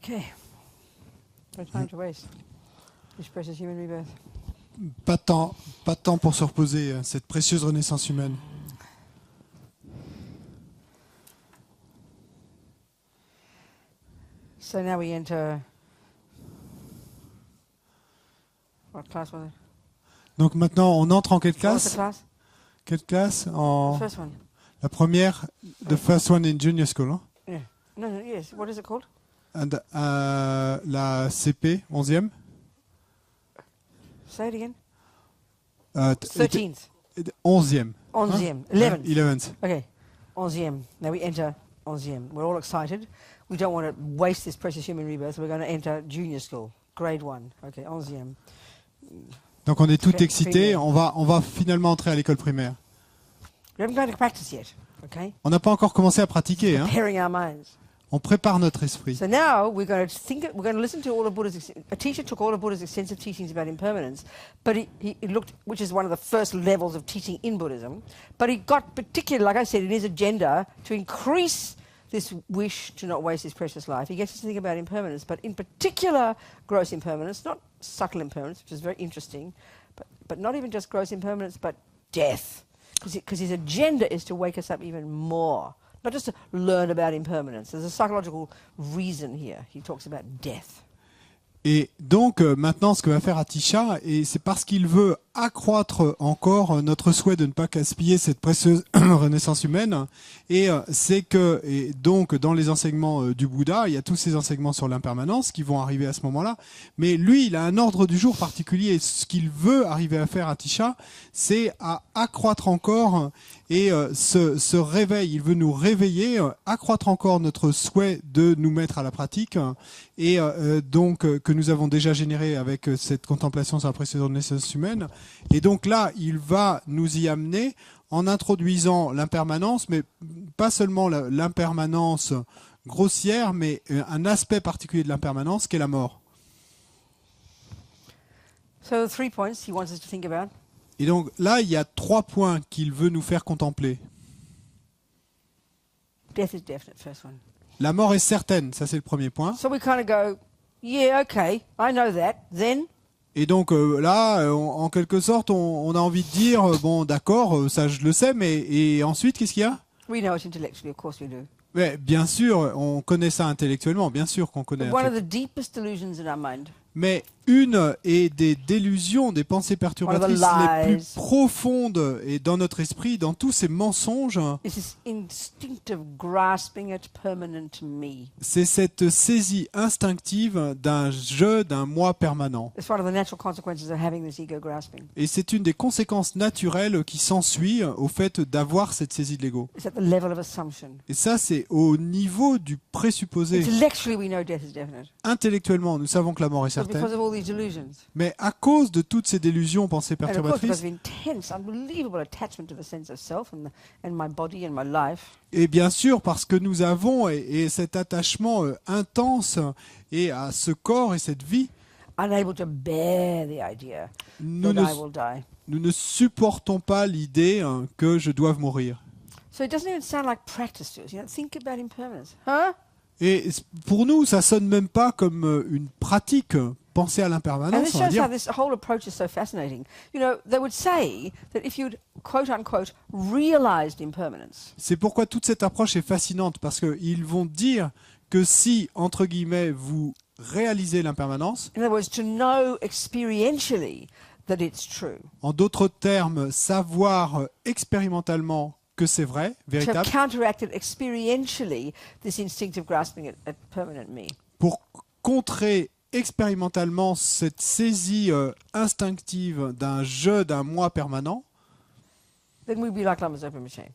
Okay. No time to waste. This precious human rebirth. Pas de temps pour se reposer, cette précieuse renaissance humaine. So now we enter. What class was it? Donc maintenant, on entre en quelle What was the classe? class? Quelle classe? En The first one. la première, the first one in junior school. Hein? Yeah. No, yes. What is it called? And, la CP, 11e. Say it again. 11e. 11e. Hein? 11th. 11th. Okay. 11e. Now we enter 11e. We're all excited. We don't want to waste this precious human rebirth. We're going to enter junior school, grade 1. Okay, 11e. Donc on est tout Pri- excités, primaire. on va finalement entrer à l'école primaire. We haven't gone to practice yet. Okay. On n'a pas encore commencé à pratiquer, hein? Preparing our minds. On prépare notre esprit. So now we're going to listen to all of Buddha's. A teacher took all of Buddha's extensive teachings about impermanence, but he looked, which is one of the first levels of teaching in Buddhism. But he got particular, like I said, in his agenda to increase this wish to not waste his precious life. He gets us to think about impermanence, but in particular, gross impermanence, not subtle impermanence, which is very interesting, but not even just gross impermanence, but death, because his agenda is to wake us up even more. Not just to learn about impermanence. There's a psychological reason here. He talks about death. Et donc maintenant, ce que va faire Atisha, et c'est parce qu'il veut accroître encore notre souhait de ne pas gaspiller cette précieuse renaissance humaine, et c'est que, et donc dans les enseignements du Bouddha, il y a tous ces enseignements sur l'impermanence qui vont arriver à ce moment-là, mais lui, il a un ordre du jour particulier, et ce qu'il veut arriver à faire, Atisha, c'est à accroître encore et ce réveil, il veut nous réveiller, accroître encore notre souhait de nous mettre à la pratique, et donc que nous avons déjà généré avec cette contemplation sur la précédente naissance humaine. Et donc là, il va nous y amener en introduisant l'impermanence, mais pas seulement l'impermanence grossière, mais un aspect particulier de l'impermanence qui est la mort. So 3 points he wants us to think about. Et donc là, il y a 3 points qu'il veut nous faire contempler. Death is definite, first one. La mort est certaine, ça c'est le premier point. So we kind of go, yeah, okay, I know that. Then, Et donc là, en quelque sorte, on a envie de dire, bon d'accord, ça je le sais, mais et ensuite, qu'est-ce qu'il y a? we know it intellectually, of course we do. Ouais, bien sûr, on connaît ça intellectuellement, bien sûr qu'on connaît. But one of the deepest delusions in our mind Mais une et des délusions, des pensées perturbatrices les plus profondes et dans notre esprit, dans tous ces mensonges, is this instinctive grasping at permanent me. c'est cette saisie instinctive d'un je, d'un moi permanent. It's one of the natural consequences of having this ego grasping. Et c'est une des conséquences naturelles qui s'ensuit au fait d'avoir cette saisie de l'ego. It's at the level of assumption. Et ça, c'est au niveau du présupposé. Intellectually, we know death is definite. Intellectuellement, nous savons que la mort est But because certaine. of all these delusions, Mais à cause de toutes ces délusions, pensées and of course because perturbatrices, of intense, unbelievable attachment to the sense of self and my body and my life, et bien sûr parce que nous avons et cet attachement intense et à ce corps et cette vie, unable to bear the idea nous that ne, I will die. nous ne supportons pas l'idée que je doive mourir. So it doesn't even sound like practice to us. Think about impermanence. Huh? Et pour nous, ça sonne même pas comme une pratique. Penser à And l'impermanence, this on va shows how dire. this whole approach is so fascinating. They would say that if you'd, quote unquote, realized impermanence, C'est pourquoi toute cette approche est fascinante, parce qu'ils vont dire que si, entre guillemets, vous réalisez l'impermanence, in other words, to know experientially that it's true, en d'autres termes, savoir expérimentalement que c'est vrai, to have véritable, counteracted experientially this instinctive grasping at permanent me. pour contrer expérimentalement cette saisie instinctive d'un je, d'un moi permanent, Then we'd be like Lama Zopa Rinpoche.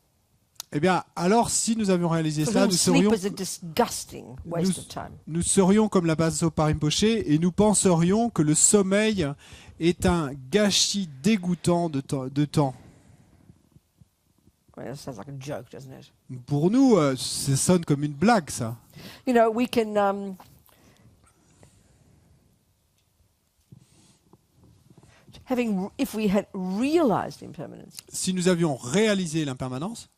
eh bien, alors si nous avions réalisé For cela, whom sleep is a disgusting waste of time. nous serions comme la Zopa Rinpoche et nous penserions que le sommeil est un gâchis dégoûtant de temps. Well, that sounds like a joke, doesn't it? Pour nous, ça sonne comme une blague, ça. We can... if we had realized impermanence, Si nous avions réalisé l'impermanence,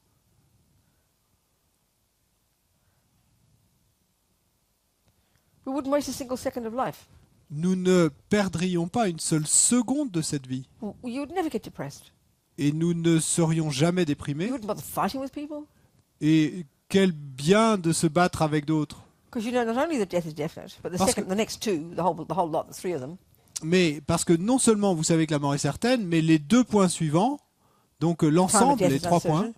we We wouldn't waste a single second of life. nous ne perdrions pas une seule seconde de cette vie. You would never get depressed. Et nous ne serions jamais You déprimés. wouldn't bother fighting with people. Et quel bien de se battre avec d'autres. Because you know not only that death is definite, but Parce the next two, the whole lot, the three of them, Mais parce que non seulement vous savez que la mort est certaine, mais les deux points suivants, donc l'ensemble, death les is trois uncertain. points,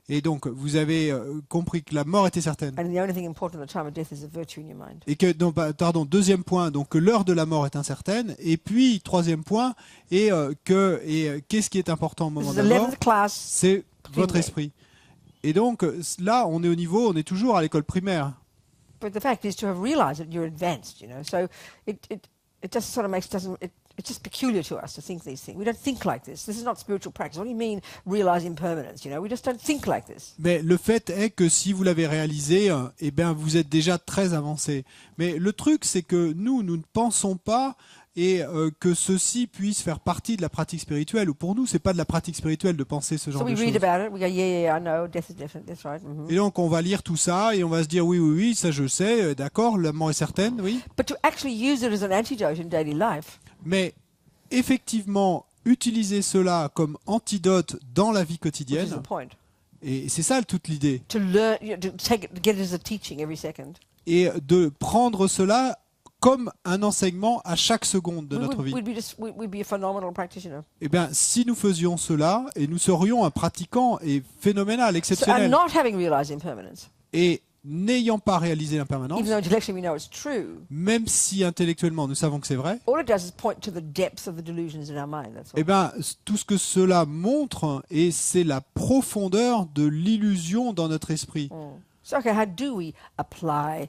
et donc vous avez compris que la mort était certaine. and the only thing important at the time of death is a virtue in your mind. Et que, non, pardon, deuxième point, donc que l'heure de la mort est incertaine. Et puis, troisième point, qu'est-ce qui est important au This moment is de la mort? 11th class. C'est votre esprit. Et donc là, on est toujours à l'école primaire. But the fact is to have realized that you're advanced, you know. So it just sort of it's just peculiar to us to think these things. We don't think like this. This is not spiritual practice. What do you mean realize impermanence? You know, we just don't think like this. Mais le fait est que si vous l'avez réalisé, eh bien, vous êtes déjà très avancé. Mais le truc, c'est que nous ne pensons pas que ceci puisse faire partie de la pratique spirituelle. Ou pour nous, c'est pas de la pratique spirituelle de penser ce So genre we de read choses. about it. We go, yeah, I know. Death is definite. That's right. Et donc, on va lire tout ça et on va se dire, oui, ça je sais, d'accord, la mort est certaine, oui. But to actually use it as an antidote in daily life, Mais effectivement, utiliser cela comme antidote dans la vie which is quotidienne, the point. et c'est ça toute l'idée, To learn, to take it, to get it as a teaching every second. et de prendre cela comme un enseignement à chaque seconde de notre vie. We'd be a phenomenal practitioner. Eh bien, si nous faisions cela, et nous serions un pratiquant et phénoménal, So, and exceptionnel, not having realized impermanence, et n'ayant pas réalisé l'impermanence, even though intellectually we know it's true, même si intellectuellement nous savons que c'est vrai, all it does is point to the depth of the delusions in our mind. That's all. eh bien, tout ce que cela montre, et c'est la profondeur de l'illusion dans notre esprit. So, okay, how do we apply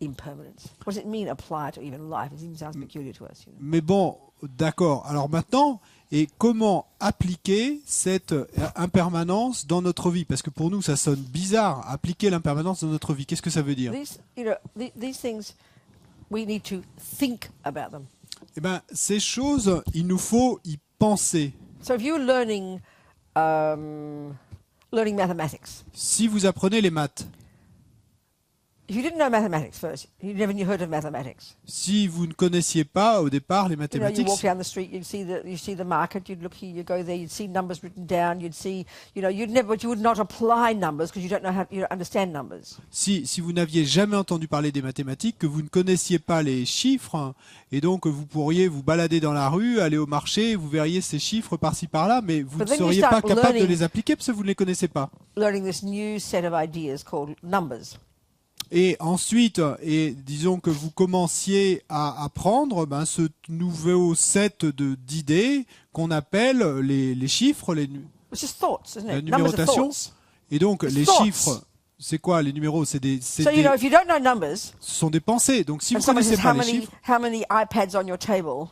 impermanence? What does it mean, apply it to even life? It even sounds peculiar to us. You know? Mais bon, d'accord. Alors maintenant, et comment appliquer cette impermanence dans notre vie? Parce que pour nous, ça sonne bizarre, appliquer l'impermanence dans notre vie. Qu'est-ce que ça veut dire? These things, we need to think about them. Eh bien, ces choses, il nous faut y penser. So if you're learning mathematics, Si vous apprenez les maths, if you didn't know mathematics first, you never heard of mathematics. si vous ne connaissiez pas au départ les You know, you mathématiques, walk down the street, you'd see the market, you'd look here, you go there, you'd see numbers written down, you'd see, you know, but you would not apply numbers because you don't understand numbers. si vous n'aviez jamais entendu parler des mathématiques, que vous ne connaissiez pas les chiffres, et donc vous pourriez vous balader dans la rue, aller au marché, vous verriez ces chiffres par-ci par-là, mais vous ne But then you seriez pas start capable de learning- les appliquer parce que vous ne les connaissez pas. Learning this new set of ideas called numbers. Et ensuite, et disons que vous commenciez à apprendre ce nouveau set d'idées qu'on appelle les chiffres, Which is thoughts, isn't la it? Numbers are numérotation. thoughts. Et donc It's les thoughts. chiffres, c'est quoi les numéros? So you know, if you don't know numbers, ce sont des pensées. Donc si and vous ne someone connaissez says pas les chiffres, how many iPads on your table,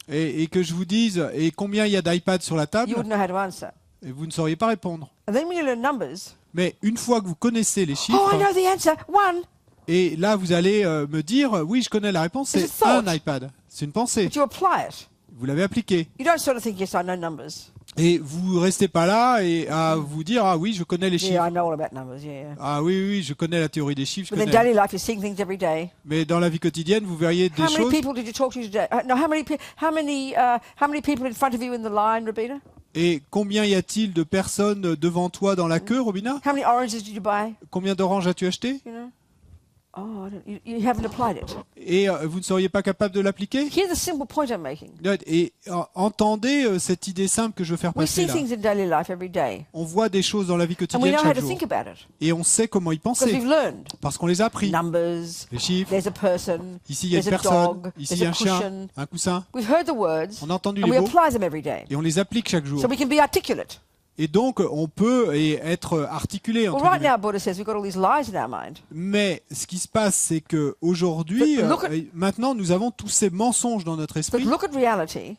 et que je vous dise et combien il y a d'iPad sur la you table, wouldn't know how to answer. et vous ne sauriez pas répondre. And then when you learn numbers, Mais une fois que vous connaissez les oh, I chiffres, know the answer. One. et là vous allez me dire, oui, je connais la réponse, It's c'est a un thought. iPad. C'est une pensée. But you apply it. Vous l'avez appliqué. You don't sort of think, yes, I know numbers. Et vous restez pas là et à vous dire, ah oui, je connais les chiffres. Yeah, I know all about numbers. Yeah. Ah oui, je connais la théorie des chiffres. je But in connais. daily life, you're seeing things every day. Mais dans la vie quotidienne, vous verriez des How many choses. people did you talk to today? No, how many people in front of you in the line, Rabina? Et combien y a-t-il de personnes devant toi dans la queue, Robina? How many oranges did you buy? Combien d'oranges as-tu acheté? You know. Oh, you haven't applied it. Et vous ne seriez pas capable de l'appliquer? Here's the simple point I'm making. Et entendez cette idée simple que je veux faire We passer see là. things in daily life every day, On voit des choses dans la vie and we quotidienne know how chaque to jour. think about it Et on sait comment y because penser. we've learned. Parce qu'on les a appris. Numbers. Les chiffres. There's a person. Ici, il y a une There's a personne. dog. Ici, il y a un There's a chien. cushion. Un coussin. We've heard the words, On a entendu and les we mots. apply them every day, Et on les applique chaque jour. so we can be articulate. Et donc, on peut être articulé. Well, Entre right guillemets. now, Buddha says we've got all these lies in our mind. Mais ce qui se passe, c'est que aujourd'hui, But look at- maintenant, nous avons tous ces mensonges dans notre But esprit. look at reality,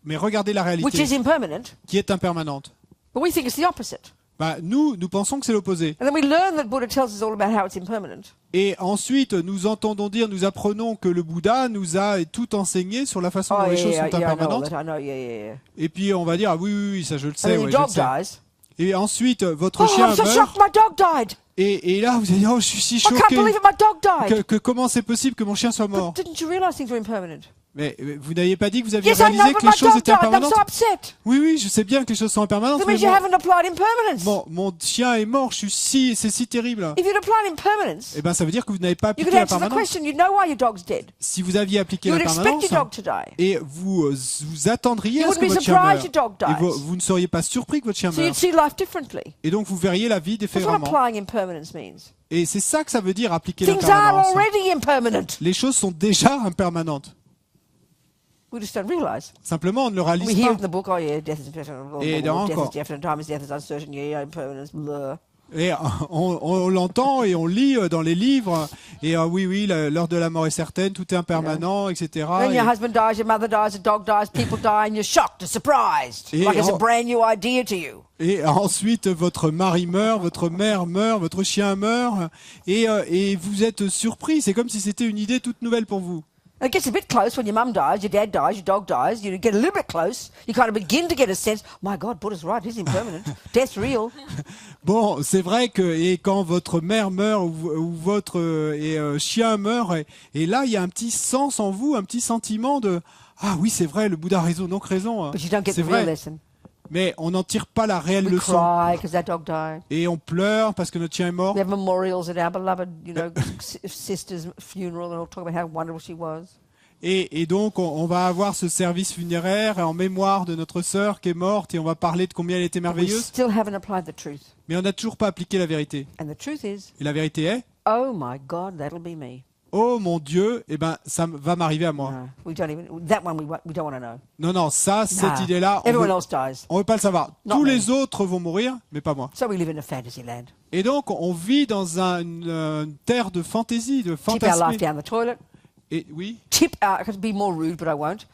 Mais regardez la which réalité, is impermanent, qui est impermanente. but we think it's the opposite. Nous pensons que c'est l'opposé. And then we learn that Buddha tells us all about how it's impermanent. Et ensuite, nous entendons dire, nous apprenons que le Bouddha nous a tout enseigné sur la façon Oh, dont les choses yeah, sont yeah, I know all impermanentes. that. I know, yeah. Et puis, on va dire, ah oui, ça je le And sais, then ouais, your je le dog sais. dies. Et ensuite, votre Oh, chien I'm so meurt. shocked, my dog died. Et là, vous allez dire, oh, je suis si I can't choqué. believe it, my dog died. Que comment c'est possible que mon chien soit mort? But didn't you realize things were impermanent? Mais vous n'aviez pas dit que vous aviez Yes, I know, réalisé but que my les choses dog étaient died. I'm impermanentes? so upset. Oui, oui, je sais bien que les choses sont impermanentes, That mais means you haven't applied impermanence. mon chien est mort, c'est si terrible. If you'd applied impermanence, Eh ben, ça veut dire que vous n'avez pas you appliqué could answer the l'impermanence. question. You'd know why your dog's dead. Si vous aviez appliqué You would expect l'impermanence, your dog to die. et vous attendriez You à ce que wouldn't be votre chien surprised meure, your dog et dies. vous ne seriez pas surpris que votre chien So you'd meure. see life differently. Et donc vous verriez la vie That's what différemment. applying impermanence means. Et c'est ça que ça veut dire appliquer Things are l'impermanence. already impermanent. Les choses sont déjà impermanentes. We just don't realize. Simplement, on ne le We réalise hear pas. in the book, oh yeah, death is impermanent. Et Death encore. is definite. Time is death is uncertain. Yeah, impermanence. Blah. Et on l'entend et on lit dans les livres. Et oui, l'heure de la mort est certaine, tout est impermanent, etc. Then your Et- husband dies, your mother dies, a dog dies, people die, and you're shocked and surprised. Et Like it's a en- brand new idea to you. Et ensuite, votre mari meurt, votre mère meurt, votre chien meurt, et vous êtes surpris. C'est comme si c'était une idée toute nouvelle pour vous. And it gets a bit close when your mum dies, your dad dies, your dog dies. You get a little bit close. You kind of begin to get a sense, my God, Buddha's right, it's impermanent. Death's real. Bon, c'est vrai que et quand votre mère meurt ou votre chien meurt, et là, il y a un petit sens en vous, un petit sentiment de ah oui, c'est vrai, le Bouddha a raison, donc raison. But you don't get C'est the real vrai. lesson. Mais on n'en tire pas la réelle We leçon. cry because that dog died. Et on pleure parce que notre chien est mort. We have memorials at our beloved, sister's funeral, and we'll talk about how wonderful she was. Et donc, on va avoir ce service funéraire en mémoire de notre sœur qui est morte et on va parler de combien elle était But we merveilleuse. still haven't applied the truth. Mais on n'a toujours pas appliqué la vérité. And the truth is, Et la vérité est, oh my God, that'll be me. oh mon Dieu, eh ben, ça va m'arriver à moi. No, we don't even, that one we don't want to know. Non, non, ça, cette Nah. idée-là, Everyone else dies. on veut pas le savoir. Not Tous me. les autres vont mourir, mais pas moi. So we live in a fantasy land. Et donc, on vit dans une terre de fantaisie, de Tip our fantasme. life down the toilet. Et oui, Tip our, I could be more rude, but I won't.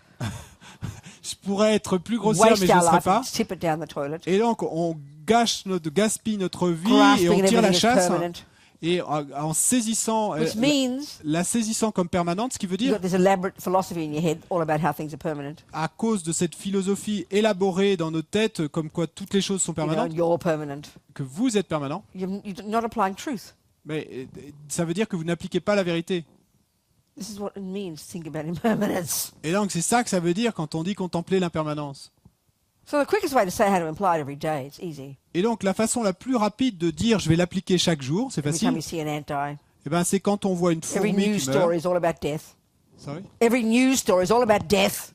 je pourrais être plus grossière, mais Waste je ne our serai life pas. and tip it down the toilet. Et donc, on gaspille notre vie et Grasping on and tire la everything is chasse. permanent. Et en saisissant, Which means la saisissant comme permanente, ce qui veut you've dire, got this elaborate philosophy in your head all about how things are permanent. à cause de cette philosophie élaborée dans nos têtes, comme quoi toutes les choses sont You know, permanentes, and you're permanent. que vous êtes permanent, You're not applying truth. mais ça veut dire que vous n'appliquez pas la vérité. This is what it means to think about impermanence. Et donc c'est ça que ça veut dire quand on dit contempler l'impermanence. So the quickest way to say how to apply it every day, it's easy. Et donc la façon la plus rapide de dire je vais l'appliquer chaque jour, c'est Every time facile, you see an ant die. eh ben, c'est quand on voit une Every fourmi news qui meurt. story is all about death. Sorry. Every news story is all about death.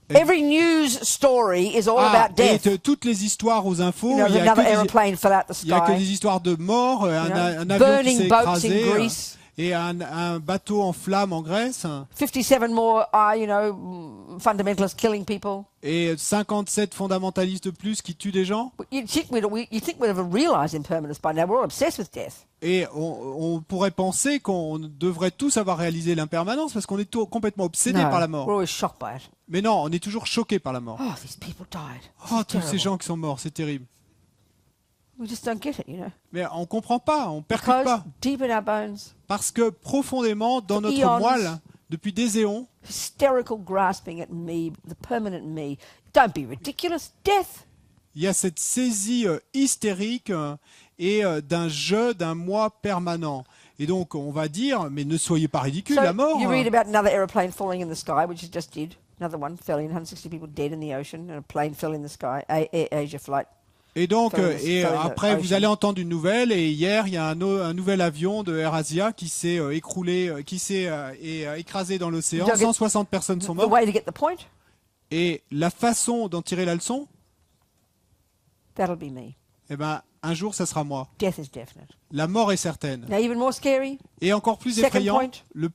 Et- Every news story is all Ah, about et death. toutes les histoires aux infos, You know, il y a another que des- aeroplane fell out the il y a que sky. des histoires de morts, un You know, avion qui burning s'est boats écrasé in Greece. et un bateau en flammes en Grèce 57 more, fundamentalists killing people. et 57 fondamentalistes de plus qui tuent des gens. You'd think we'd have realised impermanence by now. We're all obsessed with death. Et on pourrait penser qu'on devrait tous avoir réalisé l'impermanence parce qu'on est complètement obsédé No, par la we're mort. always shocked by it. Mais non, on est toujours choqué par la mort. Oh, these people died. This Oh, is tous ces terrible. gens qui sont morts, c'est terrible. We just don't get it, you know. Mais on comprend pas, on percute Because pas. deep in our bones, Parce que profondément, dans notre Eons. moelle, depuis des éons, hysterical grasping at me, the permanent me. Don't be ridiculous. Death. il y a cette saisie hystérique et d'un jeu, d'un moi permanent. Et donc, on va dire, mais ne soyez pas ridicule, So la mort. you read about another aeroplane falling in the sky, which it just did. Another one fell in, 160 people dead in the ocean, and a plane fell in the sky, Asia flight. Et donc, Fell in the après, vous ocean. allez entendre une nouvelle. Et hier, il y a un nouvel avion de AirAsia qui s'est écroulé, qui s'est écrasé dans l'océan. Donc, 160 personnes sont The mortes. way to get the point, Et la façon d'en tirer la leçon, that'll be me. eh ben, un jour, ça sera moi. Death is definite. La mort est certaine. Now, even more scary, Et encore plus Second effrayant, point. le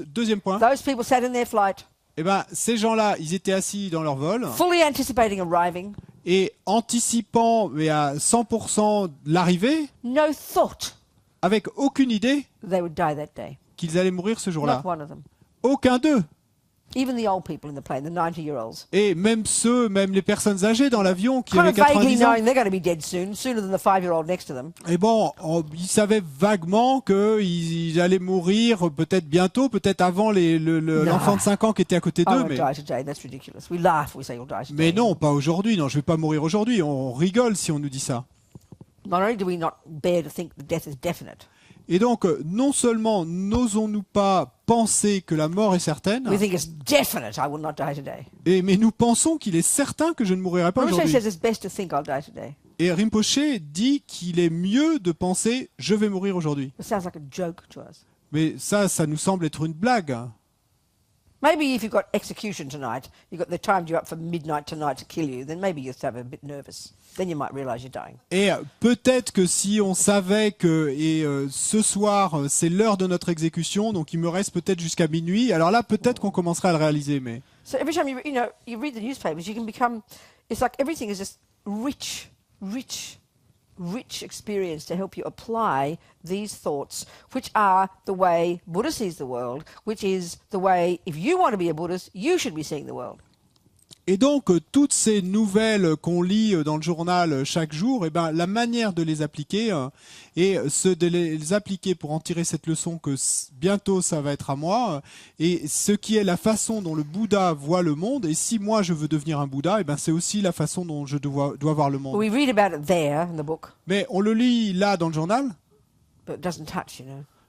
deuxième point, those people sat in their flight, eh ben, ces gens-là, ils étaient assis dans leur vol fully anticipating arriving, et anticipant, mais à 100% l'arrivée, no thought avec aucune idée they would die that day. qu'ils allaient mourir ce jour-là. Not one of them. Aucun d'eux. Even the old people in the plane, the 90-year-olds. Et même les personnes âgées dans l'avion qui Kind avaient of vaguely 90 ans. knowing they're going to be dead soon, sooner than the 5-year-old next to them. Et bon, ils savaient vaguement qu'ils allaient mourir peut-être bientôt, peut-être avant l'enfant de 5 ans qui était à côté I d'eux. won't die today. That's ridiculous. We laugh. We say you'll die today. Mais non, pas aujourd'hui. Non, je vais pas mourir aujourd'hui. On rigole si on nous dit ça. Not only do we not bear to think that death is definite, Et donc, non seulement n'osons-nous pas penser que la mort est certaine, we think it's definite I will not die today. mais nous pensons qu'il est certain que je ne mourrai pas Rinpoche aujourd'hui. says it's best to think I'll die today. Et Rinpoche dit qu'il est mieux de penser « je vais mourir aujourd'hui It sounds like a joke to us. ». Mais ça nous semble être une blague. Maybe if you've got execution tonight, you've got they timed you up for midnight tonight to kill you, then maybe you'll start a bit nervous. Then you might realise you're dying. Et peut-être que si on savait que ce soir c'est l'heure de notre exécution, donc il me reste peut-être jusqu'à minuit, alors là peut-être qu'on commencerait à le réaliser. Mais So every time you read the newspapers, you can become. It's like everything is just rich experience to help you apply these thoughts, which are the way Buddha sees the world, which is the way, if you want to be a Buddhist, you should be seeing the world. Et donc, toutes ces nouvelles qu'on lit dans le journal chaque jour, la manière de les appliquer de les appliquer pour en tirer cette leçon que bientôt ça va être à moi, et ce qui est la façon dont le Bouddha voit le monde, et si moi je veux devenir un Bouddha, c'est aussi la façon dont je dois voir le monde. We read about it there in the book, Mais on le lit là dans le journal, but it doesn't touch,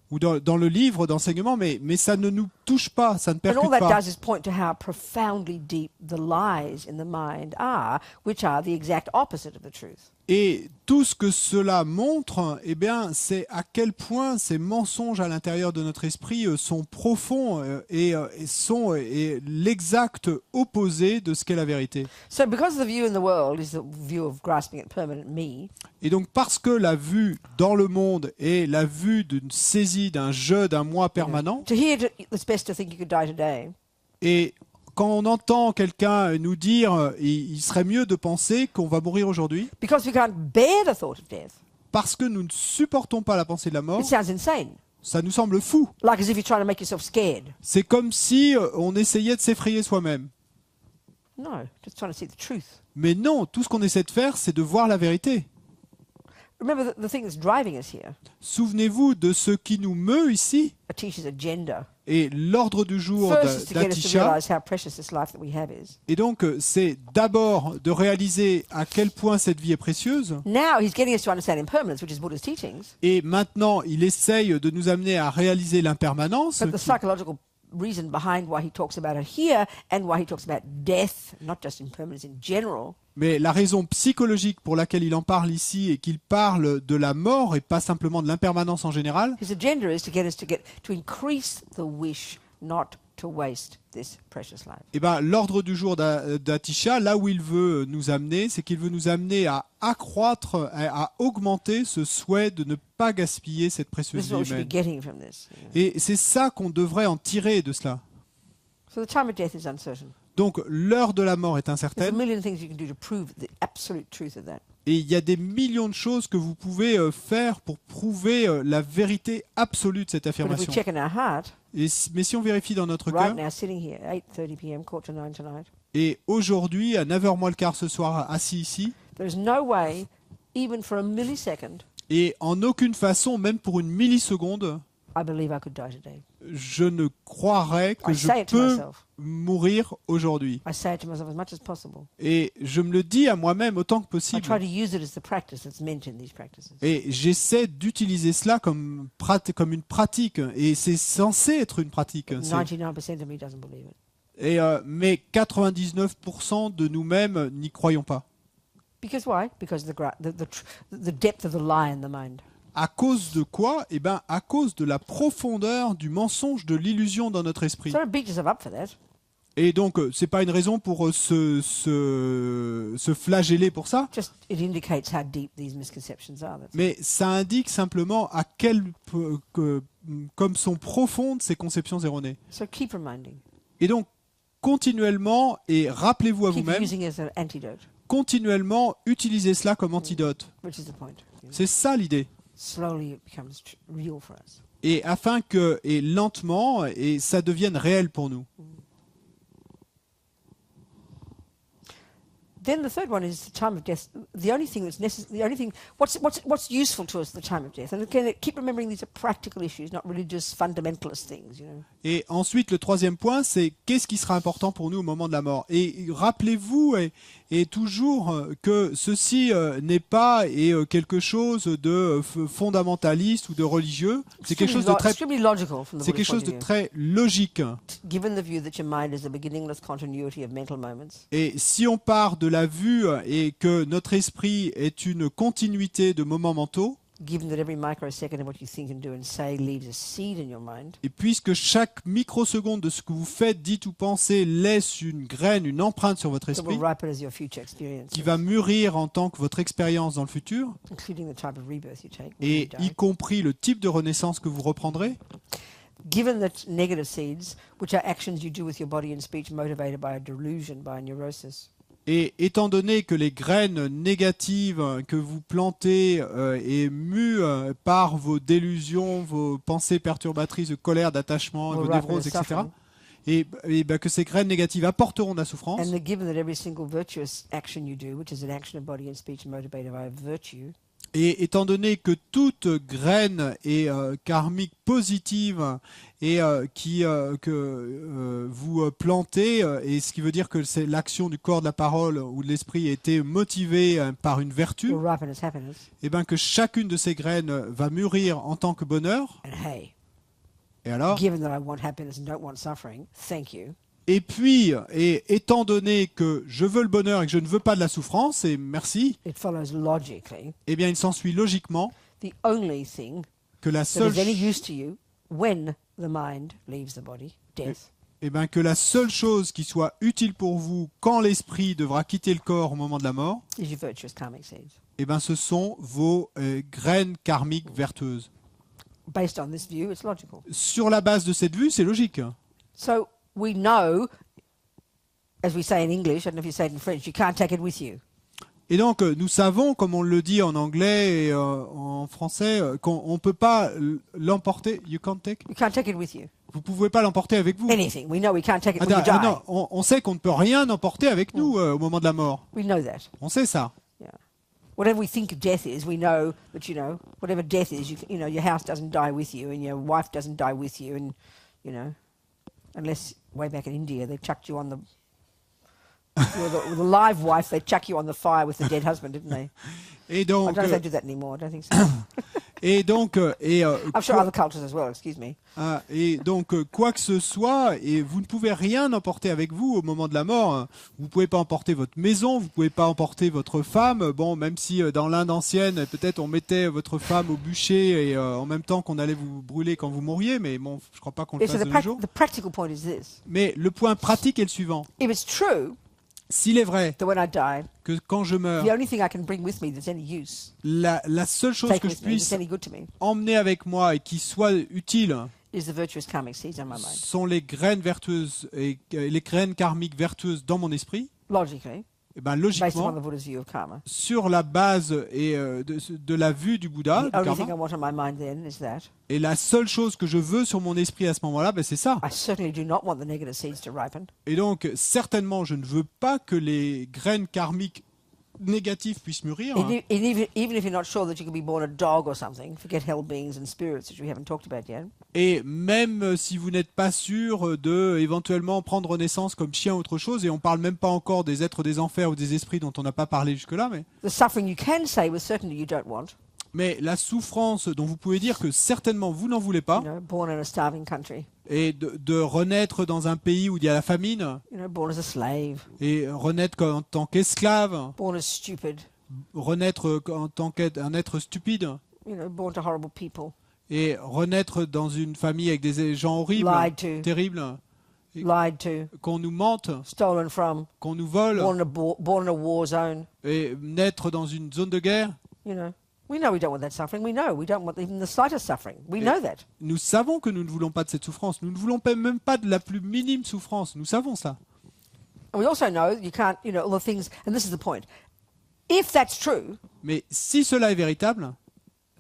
ou dans le livre d'enseignement, mais ça ne nous touche pas, ça ne And all percute that pas. does is point to how profoundly deep the lies in the mind are, which are the exact opposite of the truth. Et tout ce que cela montre, c'est à quel point ces mensonges à l'intérieur de notre esprit sont profonds et sont l'exact opposé de ce qu'est la vérité. So because the view in the world is the view of grasping at permanent me, Et donc parce que la vue dans le monde est la vue d'une saisie d'un jeu, d'un moi permanent, to hear it's best to think you could die today, et quand on entend quelqu'un nous dire il serait mieux de penser qu'on va mourir aujourd'hui, because we can't bear the thought of death, parce que nous ne supportons pas la pensée de la mort, it sounds insane. ça nous semble fou. Like as if you're trying to make yourself scared. C'est comme si on essayait de s'effrayer soi-même. No, just trying to see the truth. Mais non, tout ce qu'on essaie de faire, c'est de voir la vérité. Remember the thing that's driving us here, Souvenez-vous de ce qui nous meut ici, Atisha's agenda. et l'ordre du jour First is to get us to d'Atisha. realize how precious this life that we have is. Et donc, c'est d'abord de réaliser à quel point cette vie est précieuse. Now he's getting us to understand impermanence, which is Buddha's teachings. Et maintenant, il essaye de nous amener à réaliser l'impermanence. But the psychological reason behind why he talks about it here and why he talks about death, not just impermanence in general, Mais la raison psychologique pour laquelle il en parle ici et qu'il parle de la mort et pas simplement de l'impermanence en général, his agenda is to get us to increase the wish not to waste this precious life. l'ordre du jour d'Atisha, là où il veut nous amener, c'est qu'il veut nous amener à accroître, à augmenter ce souhait de ne pas gaspiller cette This précieuse is vie what we should be humaine. getting from this. Et c'est ça qu'on devrait en tirer de cela. So the time of death is uncertain. Donc l'heure de la mort est There's a incertaine million things you can do to prove the absolute truth of that. et il y a des millions de choses que vous pouvez faire pour prouver la vérité absolue de cette But if we affirmation. check in our heart, Mais si on vérifie dans notre right cœur, now, sitting here, 8:30 p.m., 8:45 tonight, et aujourd'hui, à 9h moins le quart ce soir, assis ici, there's no way, even for a millisecond, et en aucune façon, même pour une milliseconde, I believe I could die today. je ne croirais que I je say it to peux myself. mourir aujourd'hui. I say it to myself as much as possible. Et je me le dis à moi-même autant que I possible. try to use it as the practice that's meant in these practices. Et j'essaie d'utiliser cela comme une pratique. Et c'est censé être une pratique. 99% of me doesn't believe it. Mais 99% de nous-mêmes n'y croyons pas. Because why? Because the depth of the lie in the mind. À cause de quoi? À cause de la profondeur du mensonge, de l'illusion dans notre esprit. So don't beat yourself up for that. Et donc, c'est pas une raison pour se flageller pour ça, Just it indicates how deep these misconceptions are. That's mais ça indique simplement comme sont profondes ces conceptions erronées. So keep reminding. Et donc, continuellement, et rappelez-vous à Keep vous-même, using it as an antidote, continuellement, utilisez cela comme antidote. which is the point. C'est ça l'idée. Slowly it becomes real for us. Et afin que, et lentement, et ça devienne réel pour nous. then the third one is the time of death. The only thing that's necessary, the only thing, what's useful to us at the time of death. And again, keep remembering these are practical issues, not religious fundamentalist things, you know. Et ensuite, le troisième point, c'est qu'est-ce qui sera important pour nous au moment de la mort. Et rappelez-vous et toujours que ceci n'est pas quelque chose de fondamentaliste ou de religieux. C'est quelque chose de très, extremely logical from the c'est Buddhist quelque chose point de of view. très logique. Given the view that your mind is a beginningless continuity of mental moments, Et si on part de la vue et que notre esprit est une continuité de moments mentaux, given that every microsecond of what you think and do and say leaves a seed in your mind, et puisque chaque microseconde de ce que vous faites, dites ou pensez laisse une graine, une empreinte sur votre that will esprit, ripen as your future experience, qui va mûrir en tant que votre expérience dans le futur, including the type of rebirth you take when et you y die. compris le type de renaissance que vous reprendrez, Given that negative seeds, which are actions you do with your body and speech motivated by a delusion, by a neurosis, et étant donné que les graines négatives que vous plantez et mues par vos délusions, vos pensées perturbatrices de colère, d'attachement, will vos ripen névroses, as etc., suffering, et que ces graines négatives apporteront de la souffrance, and given that every single virtuous action you do, which is an action of body and speech motivated by a virtue, et étant donné que toute graine est karmique positive et que vous plantez, et ce qui veut dire que c'est l'action du corps, de la parole ou de l'esprit a été motivée par une vertu, will ripen as happiness. et bien que chacune de ces graines va mûrir en tant que bonheur. And hey, Et alors, given that I want happiness and don't want suffering, thank you. et puis, et étant donné que je veux le bonheur et que je ne veux pas de la souffrance, et merci, It follows logically eh bien il s'ensuit logiquement the only thing que la that seule is any use to you when the mind leaves the body, death. eh bien, que la seule chose qui soit utile pour vous quand l'esprit devra quitter le corps au moment de la mort, Is your virtuous karmic seeds. eh bien, ce sont vos graines karmiques vertueuses. Based on this view, it's logical. Sur la base de cette vue, c'est logique. So we know, as we say in English, I don't know if you say it in French, you can't take it with you. Et donc, nous savons, comme on le dit en anglais et en français, qu'on ne peut pas l'emporter. You can't take. You can't take it with you. Vous ne pouvez pas l'emporter avec vous. Anything. We know we can't take it when you die. Non, on sait qu'on ne peut rien emporter avec nous au moment de la mort. We know that. On sait ça. Yeah. Whatever we think death is, we know that, you know, whatever death is, you know, your house doesn't die with you and your wife doesn't die with you and, you know, unless way back in India they chucked you on the, with a live wife, they chuck you on the fire with the dead husband, didn't they? Et I don't donc, know if they do that anymore. I don't think so. I'm sure other cultures as well, excuse me. Quoi que ce soit, et vous ne pouvez rien emporter avec vous au moment de la mort. Vous pouvez pas emporter votre maison, vous pouvez pas emporter votre femme. Bon, même si dans l'Inde ancienne, peut-être on mettait votre femme au bûcher et en même temps qu'on allait vous brûler quand vous mourriez, mais bon, je crois pas qu'on le Yeah, so fasse de nos jours. the practical point is this. Mais le point pratique est le suivant. If it's true S'il est vrai that when I die, que quand je meurs, the only thing I can bring with me that's any use, la seule chose take que je with me, that's puisse any good to me, emmener avec moi et qui soit utile is the virtuous karmic seeds on my mind. sont les graines vertueuses et les graines karmiques vertueuses dans mon esprit. Logically, Et ben based upon logiquement, the Buddha's view of karma. sur la base et de la vue du Bouddha, The du only thing I karma, want on my mind then is that. et la seule chose que je veux sur mon esprit à ce moment-là, ben c'est ça. I certainly do not want the negative seeds to ripen. Et donc certainement, je ne veux pas que les graines karmiques négatives puissent mûrir. And even if you're not sure that you could be born a dog or something, forget hell beings and spirits, which we haven't talked about yet. Et même si vous n'êtes pas sûr de éventuellement prendre naissance comme chien ou autre chose, et on parle même pas encore des êtres des enfers ou des esprits dont on n'a pas parlé jusque-là, The suffering you can say with certainty you don't want. mais la souffrance dont vous pouvez dire que certainement vous n'en voulez pas, You know, born in a starving country. et de renaître dans un pays où il y a la famine, You know, born as a slave. et renaître en tant qu'esclave, Born as stupid. renaître en tant qu'un être stupide, You know, born to horrible people. et renaître dans une famille avec des gens horribles, Lied to. terribles, Lied to. qu'on nous mente, Stolen from. qu'on nous vole, Born in a war zone. et naître dans une zone de guerre. You know. We know we don't want that suffering. We know we don't want even the slightest suffering. We know that. Nous savons que nous ne voulons pas de cette souffrance. Nous ne voulons même pas de la plus minime souffrance. Nous savons ça. And we also know you can't, you know, all the things, and this is the point. If that's true, Mais si cela est véritable,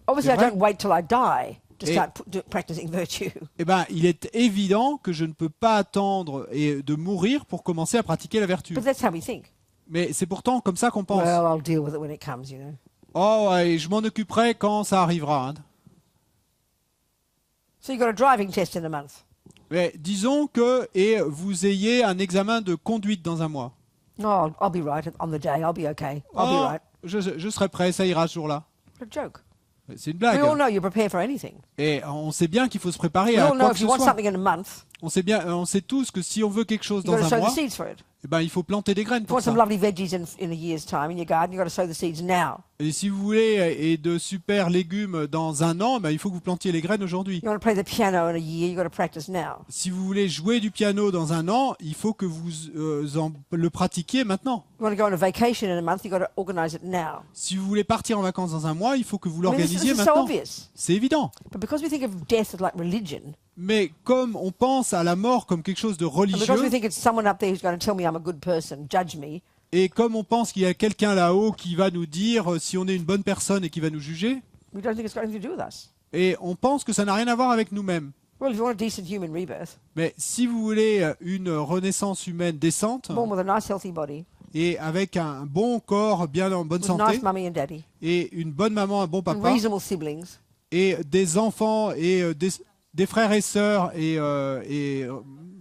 obviously I vrai. don't wait till I die to Et- start practicing virtue. eh ben, il est évident que je ne peux pas attendre de mourir pour commencer à pratiquer la vertu. But that's how we think. Mais c'est pourtant comme ça qu'on pense. Well, I'll deal with it when it comes, you know. Oh, ouais, je m'en occuperai quand ça arrivera. Hein. So you've got a driving test in a month. Mais disons que vous ayez un examen de conduite dans un mois. No, I'll be right on the day. I'll be okay. I'll be Oh, right. je serai prêt, ça ira ce jour-là. What a joke. C'est une We all blague. know you prepare for anything. Et on sait bien qu'il faut se préparer We à all know quoi que if ce you want soit. something in a month, On sait tous que si on veut quelque chose you've got dans to un sow the mois, seeds for it. eh ben, il faut planter des graines If you pour want ça. some lovely veggies in a year's time in your garden, you've got to sow the seeds now. Et si vous voulez de super légumes dans un an, ben, il faut que vous plantiez les graines aujourd'hui. You want to play the piano in a year, you've got to practice now. Si vous voulez jouer du piano dans un an, il faut que vous le pratiquiez maintenant. You want to go on a vacation in a month, you've got to organize it now. Si vous voulez partir en vacances dans un mois, il faut que vous I mean, this l'organisiez is so maintenant. obvious. C'est évident. But because we think of death as like religion, Mais comme on pense à la mort comme quelque chose de and because we religieux, think it's someone up there who's going to tell me I'm a good person, judge me, et comme on pense qu'il y a quelqu'un là-haut qui va nous dire si on est une bonne personne et qui va nous juger, we don't think it's got anything to do with us. et on pense que ça n'a rien à voir avec nous-mêmes. Well, if you want a decent human rebirth, Mais si vous voulez une renaissance humaine décente, born with a nice healthy body, et avec un bon corps bien en bonne with a santé, nice mummy and daddy, et une bonne maman, un bon and papa, reasonable siblings, et des enfants et des frères et sœurs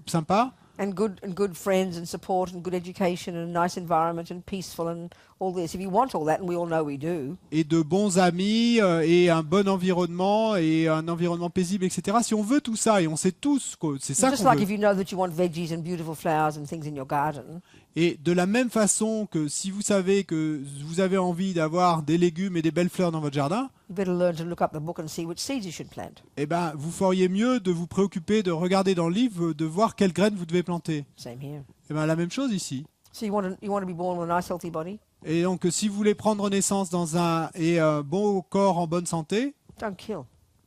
sympas, and good friends and support and good education and a nice environment and peaceful and all this. If you want all that, and we all know we do, et de bons amis, et un bon environnement, et un environnement paisible, etc. Si on veut tout ça, et on sait tous que c'est ça just qu'on like veut, if you know that you want veggies and beautiful flowers and things in your garden, et de la même façon que si vous savez que vous avez envie d'avoir des légumes et des belles fleurs dans votre jardin, you better learn to look up the book and see which seeds you should plant. eh ben, vous feriez mieux de vous préoccuper de regarder dans le livre, de voir quelles graines vous devez planter. Same here. Eh ben, la même chose ici. So you want to be born with a nice healthy body? Et donc, si vous voulez prendre naissance dans un bon corps en bonne santé, Don't kill.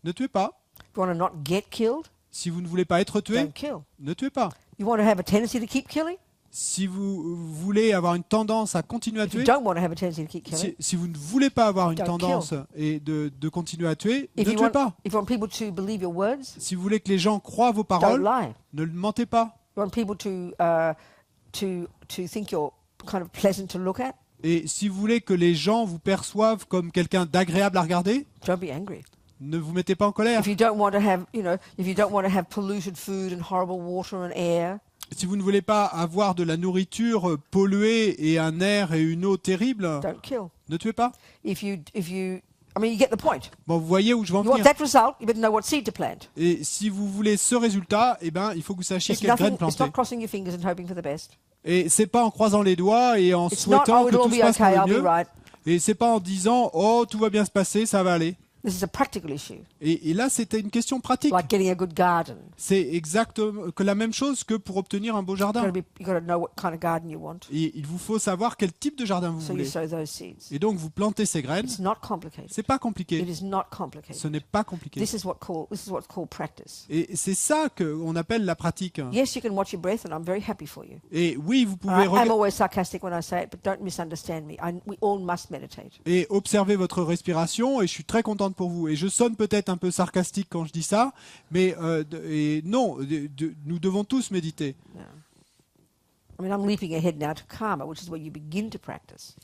ne tuez pas. If you want to not get killed, Si vous ne voulez pas être tué, don't kill. ne tuez pas. You want to have a tendency to keep killing? Si vous voulez avoir une tendance à continuer à If you tuer, don't want to have a tendency to keep killing, si vous ne voulez pas avoir une Don't tendance et de continuer à tuer, if ne you tuez want, pas. if you want people to believe your words, Si vous voulez que les gens croient vos don't paroles, lie. ne mentez pas. You want people to think you're kind of pleasant to look at, Et si vous voulez que les gens vous perçoivent comme quelqu'un d'agréable à regarder, don't be angry. ne vous mettez pas en colère. If you don't want to have, if you don't want to have polluted food and horrible water and air, Si vous ne voulez pas avoir de la nourriture polluée et un air et une eau terrible, don't kill. ne tuez pas. I mean, you get the point. Bon, vous voyez où je veux en You want venir. that result, you better know what seed to plant. Et si vous voulez ce résultat, eh ben, il faut que vous sachiez It's quelle graine nothing. It's planter. not crossing your fingers and hoping for the best. Et c'est pas en croisant les doigts et en It's not, souhaitant oh, que it'll tout all se be passe okay, pour I'll le be mieux. right. Et c'est pas en disant oh tout va bien se passer, ça va aller. This is a practical issue, Et là c'était une question pratique. like getting a good garden. C'est exactement que la même chose que pour obtenir un beau jardin. You've got to know what kind of garden you want, Et il vous faut savoir quel type de jardin vous so you voulez. sow those seeds. Et donc vous plantez ces graines. It's not complicated. C'est pas compliqué. It is not complicated. Ce n'est pas compliqué. This is what's called practice. Et c'est ça qu'on appelle la pratique. Yes, you can watch your breath, and I'm very happy for you. Et oui, vous pouvez I'm regarder always sarcastic when I say it, but don't misunderstand me. We all must meditate. et observer votre respiration. Et je suis très contente pour vous. Et je sonne peut-être un peu sarcastique quand je dis ça, mais non, nous devons tous méditer. Yeah. I mean, I'm leaping ahead now to karma, which is where you begin to practice,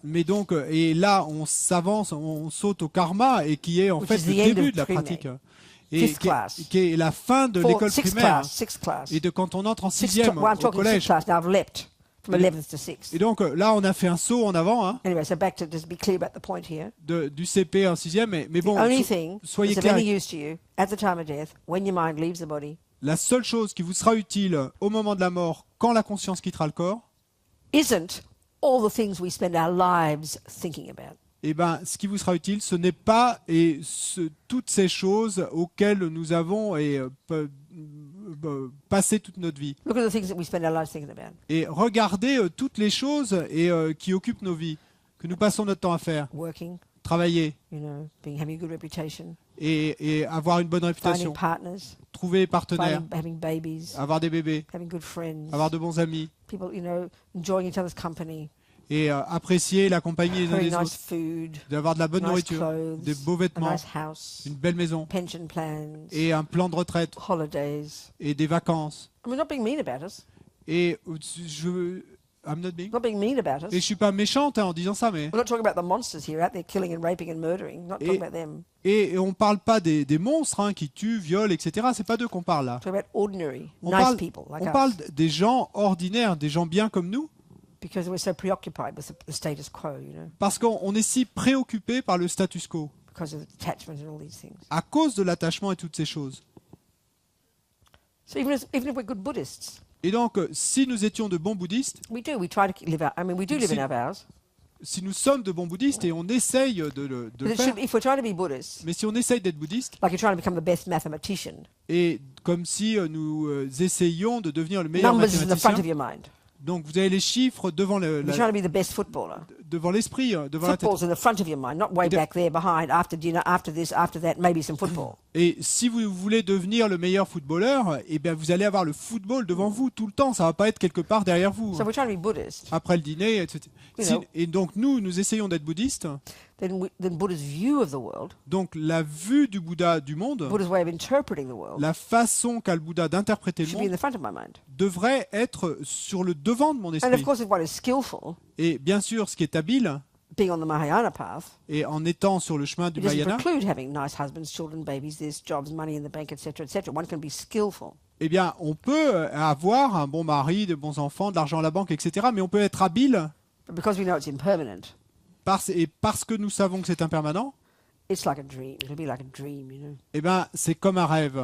Mais donc, et là, on s'avance, on saute au karma, et qui est en Which fait is le the end début of de la pre-med. pratique. Et Fifth class. qui est la fin de l'école primaire. Sixth class. Et de quand on entre en Sixth sixième well, I'm au talking sixth collège. class now. I've leapt from 11th to 6th. Et donc là, on a fait un saut en avant, hein, Anyway, so back to just be clear about the point here. du CP en sixième. Mais bon, The only thing soyez that's of any clairs. use to you at the time of death, when your mind leaves the body, La seule chose qui vous sera utile au moment de la mort, quand la conscience quittera le corps, isn't all the things we spend our lives thinking about. eh ben, ce qui vous sera utile, ce n'est pas toutes ces choses auxquelles nous avons passé toute notre vie. Look at the things that we spend our lives thinking about. Et regardez toutes les choses qui occupent nos vies, que nous passons notre temps à faire. Working, Travailler having a good reputation, et avoir une bonne finding réputation. partners, Trouver des partenaires, having babies, avoir des bébés, having good friends, avoir de bons amis people, enjoying each other's company, et apprécier la compagnie les uns very des nice autres. food, D'avoir de la bonne nice nourriture, clothes, des beaux a vêtements, nice house, une belle maison pension plans, et un plan de retraite holidays. et des vacances. I mean, not being mean about us. Et I'm not being. Not being mean about Et je us. suis pas méchante en disant ça, mais We're not talking about the monsters here out there killing and raping and murdering. Not talking about them. et on parle pas des monstres qui tuent, violent, etc. C'est pas d'eux qu'on parle là. We're talking about ordinary, On nice parle, people like on us. parle des gens ordinaires, des gens bien comme nous, Because we're so preoccupied with the status quo, parce qu'on est si préoccupé par le status quo, because of attachment and all these things. à cause de l'attachement et toutes ces choses. So even if we're good Buddhists, Et donc, si nous étions de bons bouddhistes, we try to live we do live in our vows. si nous sommes de bons bouddhistes et on essaye de le But it faire, should, if we're trying to be Buddhists, mais si on essaye d'être bouddhiste, like you're trying to become the best mathematician, et comme si nous essayions de devenir le meilleur numbers is in the front of mathématicien, your mind. donc vous avez les chiffres devant You're trying to be the best footballer. devant l'esprit, devant la tête. Football's in the front of your mind, not way de- back there behind, after dinner, after this, after that, maybe some football. Et si vous voulez devenir le meilleur footballeur, eh bien vous allez avoir le football devant vous tout le temps. Ça va pas être quelque part derrière vous. So if we're trying to be Buddhist, Après le dîner, etc. You know. Et donc nous essayons d'être bouddhistes. then Buddha's view of the world, Donc la vue du Bouddha du monde, Buddha's way of interpreting the world, la façon qu'a le Bouddha d'interpréter le should be in monde, the front of my mind. devrait être sur le devant de mon And of esprit. course, if one is skillful, Et bien sûr, ce qui est habile, being on the Mahayana path, et en étant sur le chemin du it doesn't Mahayana, preclude having nice husbands, children, babies, this, jobs, money in the bank, etc., etc. One can be skillful. eh bien on peut avoir un bon mari, de bons enfants, de l'argent à la banque, etc. Mais on peut être habile But because we know it's impermanent, parce que nous savons que c'est impermanent. it's like a dream. It'll be like a dream, Eh bien, c'est comme un rêve.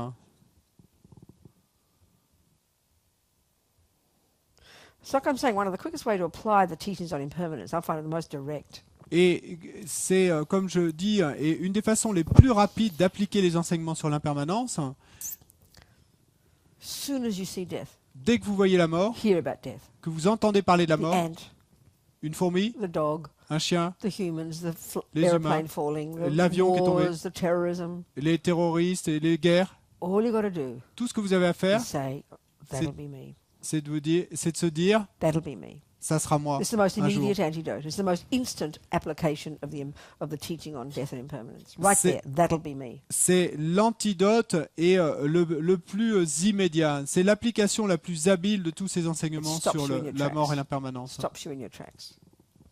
So like I'm saying, one of the quickest way to apply the teachings on impermanence, I find it the most direct, Et c'est, comme je dis, et une des façons les plus rapides d'appliquer les enseignements sur l'impermanence, soon as you see death, dès que vous voyez la mort, hear about death. que vous entendez parler de la The mort, ant, une fourmi, the dog, un chien, the humans, the Les airplane humains, falling, the l'avion qui est tombé. wars, the terrorism. les terroristes et les guerres, All you got to do tout ce que vous avez à faire, is say, that'll be me. c'est de se dire, That'll be me. ça sera moi. It's the most un jour. immediate antidote. It's the most instant application of the teaching on death and impermanence. Right C'est- there, that'll be me. C'est l'antidote et le plus immédiat. C'est l'application la plus habile de tous ces enseignements It stops sur you in your la mort tracks. et l'impermanence. Stops you in your tracks.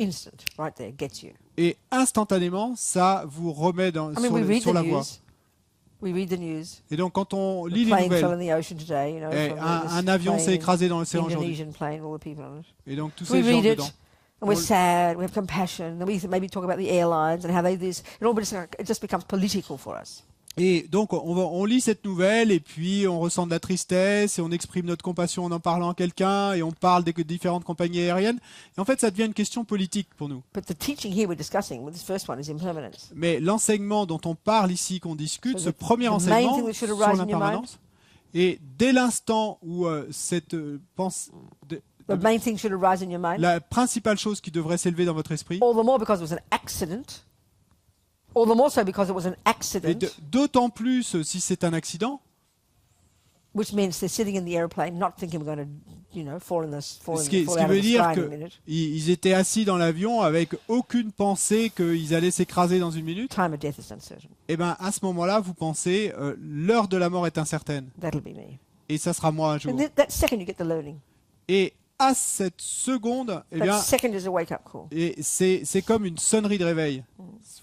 Instant, right there, gets you. Et instantanément, ça vous remet I mean, sur la voie. We read the news. Et donc, quand on The lit les plane fell nouvelles, in the ocean today. et From un this avion s'est plane, écrasé dans l'océan aujourd'hui, Indonesian plane, all the people on it. et donc tous We ces gens read it, dedans. and we're On- sad. We have compassion. Then we maybe talk about the airlines and how they this. It just becomes political for us. Et donc, on lit cette nouvelle, et puis on ressent de la tristesse, et on exprime notre compassion en parlant à quelqu'un, et on parle des différentes compagnies aériennes. Et en fait, ça devient une question politique pour nous. But the teaching here we're discussing, with this first one, is impermanence. Mais l'enseignement dont on parle ici, qu'on discute, So ce the premier main enseignement thing that should sur arise in your l'impermanence, et dès l'instant où cette pensée, The main thing should arise in your mind. la principale chose qui devrait s'élever dans votre esprit, All the more because it was an accident. All the more so because it was an et accident, d'autant plus si c'est un accident, which means they're sitting in the airplane, not thinking we're going to, fall in this, fall, ce in, qui fall out of veut the dire sky in a minute. qu'ils étaient assis dans l'avion avec aucune pensée qu'ils allaient s'écraser dans une minute. Time of death is uncertain. Et bien à ce moment-là, vous pensez, l'heure de la mort est incertaine, That'll be me. et ça sera moi un jour. And that second you get the learning. Et à cette seconde, eh bien, That second is a wake-up call. et c'est comme une sonnerie de réveil.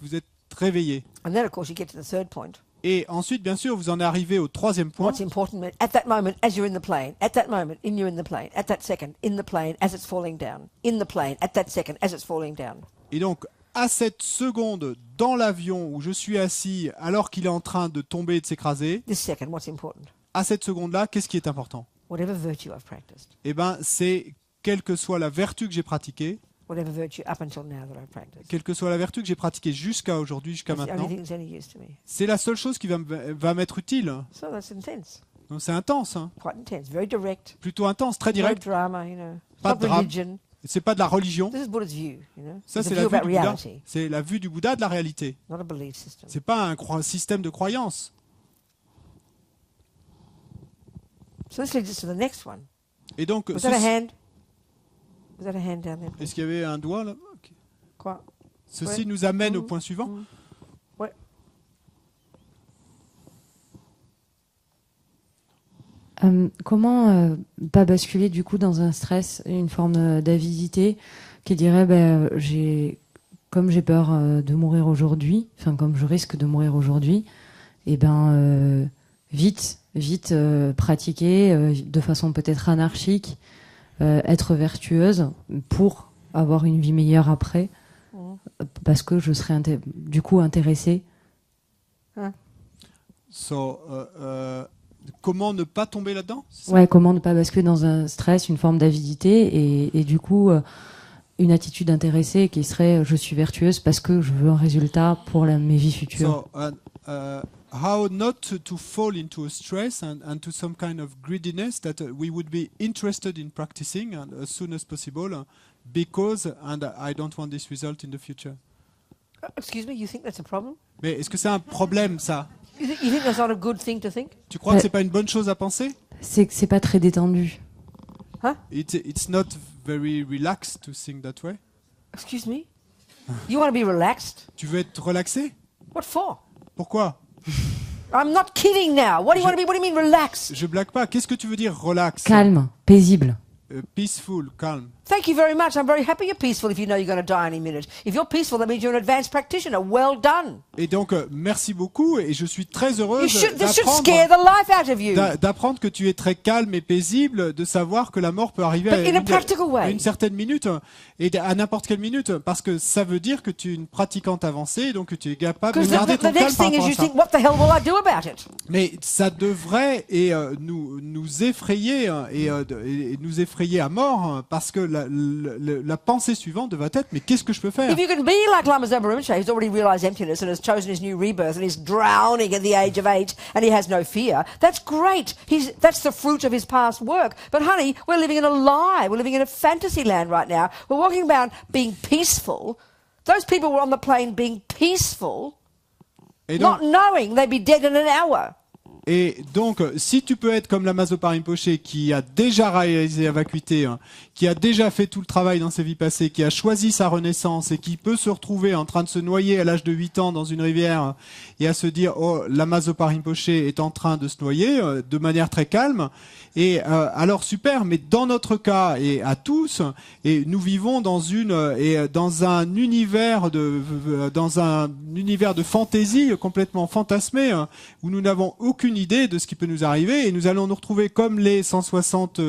Vous êtes réveillé. And then, of course, you get to the third point. Et ensuite, bien sûr, vous en arrivez au troisième point. What's important, at that moment, as you're in the plane, at that moment, you're in the plane, at that second, in the plane, as it's falling down, in the plane, at that second, as it's falling down. Et donc, à cette seconde, dans l'avion où je suis assis, alors qu'il est en train de tomber et de s'écraser, This second, what's important? à cette seconde-là, qu'est-ce qui est important? Whatever virtue I've practiced, Eh bien, c'est quelle que soit la vertu que j'ai pratiquée, whatever virtue up until now that I've practiced. quelle que soit la vertu que j'ai pratiquée jusqu'à aujourd'hui, jusqu'à It's the only maintenant, thing that's any use to me. c'est la seule chose qui va m'être utile. So that's intense, Donc c'est intense, quite intense, very direct, plutôt intense, très no direct. drama, It's Pas not de drame. religion. C'est pas de la religion. This is Buddha's view, Ça, It's a c'est view la vue about du Bouddha. reality, C'est la vue du Bouddha de la réalité. not a belief system. C'est pas un système de croyance. So this leads us to the next one. Et donc, Was that a hand? Was that a hand down there? est-ce qu'il y avait un doigt là? Ok. Quoi? Ceci Ouais. nous amène au point suivant. Ouais. Comment pas basculer du coup dans un stress, une forme d'avidité qui dirait comme j'ai peur de mourir aujourd'hui, enfin comme je risque de mourir aujourd'hui, et vite pratiquer de façon peut-être anarchique, être vertueuse pour avoir une vie meilleure après, parce que je serais du coup intéressée. Comment ne pas tomber là-dedans? Ouais, comment ne pas basculer dans un stress, une forme d'avidité et du coup une attitude intéressée qui serait je suis vertueuse parce que je veux un résultat pour mes vies futures. How not to fall into a stress and to some kind of greediness that we would be interested in practicing as soon as possible because I don't want this result in the future. Excuse me, you think that's a problem? Mais est-ce que c'est un problème, ça? You think that's not a good thing to think? Tu crois que c'est pas une bonne chose à penser? C'est pas très détendu. It's not very relaxed to think that way. Excuse me? You want to be relaxed? Tu veux être relaxé? What for? Pourquoi? I'm not kidding now. What do you want to mean relax? Je blague pas. Qu'est-ce que tu veux dire relax? Calme, paisible. Peaceful, calme. Thank you very much. I'm very happy you're peaceful if you know you're going to die any minute. If you're peaceful, that means you're an advanced practitioner. Well done. Et donc, merci beaucoup et je suis très heureuse This should scare the life out of you. d'apprendre que tu es très calme et paisible, de savoir que la mort peut arriver à une certaine minute et à n'importe quelle minute, parce que ça veut dire que tu es une pratiquante avancée, donc que tu es capable de garder ton calme par rapport à ça. What the hell will I do about it? Mais ça devrait nous effrayer et nous effrayer à mort, parce que la pensée suivante devrait être mais qu'est-ce que je peux faire? If you can be like Lama Zopa Rinpoche, who's already realized emptiness and has chosen his new rebirth and is drowning at the age of 8 and he has no fear, that's great. That's the fruit of his past work. But honey, we're living in a lie. We're living in a fantasy land right now. We're walking about being peaceful. Those people were on the plane being peaceful, not knowing they'd be dead in an hour. Et donc, si tu peux être comme Lama Zopa Rinpoche qui a déjà réalisé la vacuité, qui a déjà fait tout le travail dans ses vies passées, qui a choisi sa renaissance et qui peut se retrouver en train de se noyer à l'âge de 8 ans dans une rivière et à se dire « Oh, Lama Zopa Rinpoche est en train de se noyer de manière très calme », et alors super, mais dans notre cas et à tous, et nous vivons dans un univers de fantaisie complètement fantasmé où nous n'avons aucune idée de ce qui peut nous arriver et nous allons nous retrouver comme les 160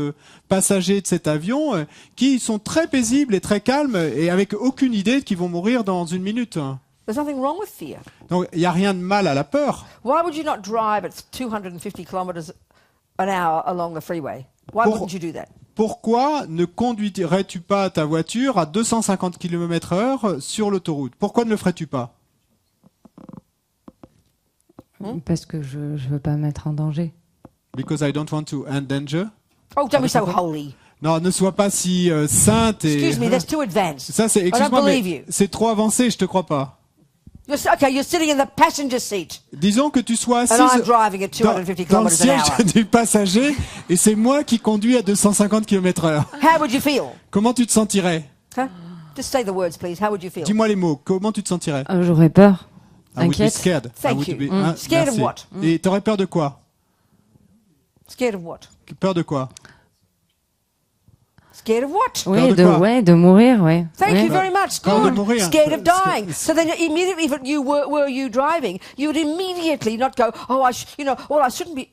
passagers de cet avion qui sont très paisibles et très calmes et avec aucune idée qu'ils vont mourir dans une minute. There's nothing wrong with fear. Donc il n'y a rien de mal à la peur. Why would you not drive at 250 kilometers an hour along the freeway? Why wouldn't you do that? Pourquoi ne conduirais-tu pas ta voiture à 250 km/h sur l'autoroute? Pourquoi ne le ferais-tu pas? Parce que je veux pas me mettre en danger. Because I don't want to endanger. Oh, don't be so holy. Non, ne sois pas si sainte et... Excuse me, that's too advanced. Ça, c'est, excuse-moi, mais c'est trop avancé, je te crois pas. You're sitting in the passenger seat. Disons que tu sois assise dans le siège du passager et c'est moi qui conduis à 250 km/h. How would you feel? Comment tu te sentirais? Just say the words, please. How would you feel? Dis-moi les mots. Comment tu te sentirais? J'aurais peur. I would be Inquiète. scared. Thank you. Scared of what? Et t'aurais peur de quoi? Scared of what? Peur de quoi? Scared of what? Oui, de mourir, ouais. Thank you very much. Peur de Good. mourir. Scared of dying. So then immediately, if you were you driving, you would immediately not go, oh, I shouldn't be,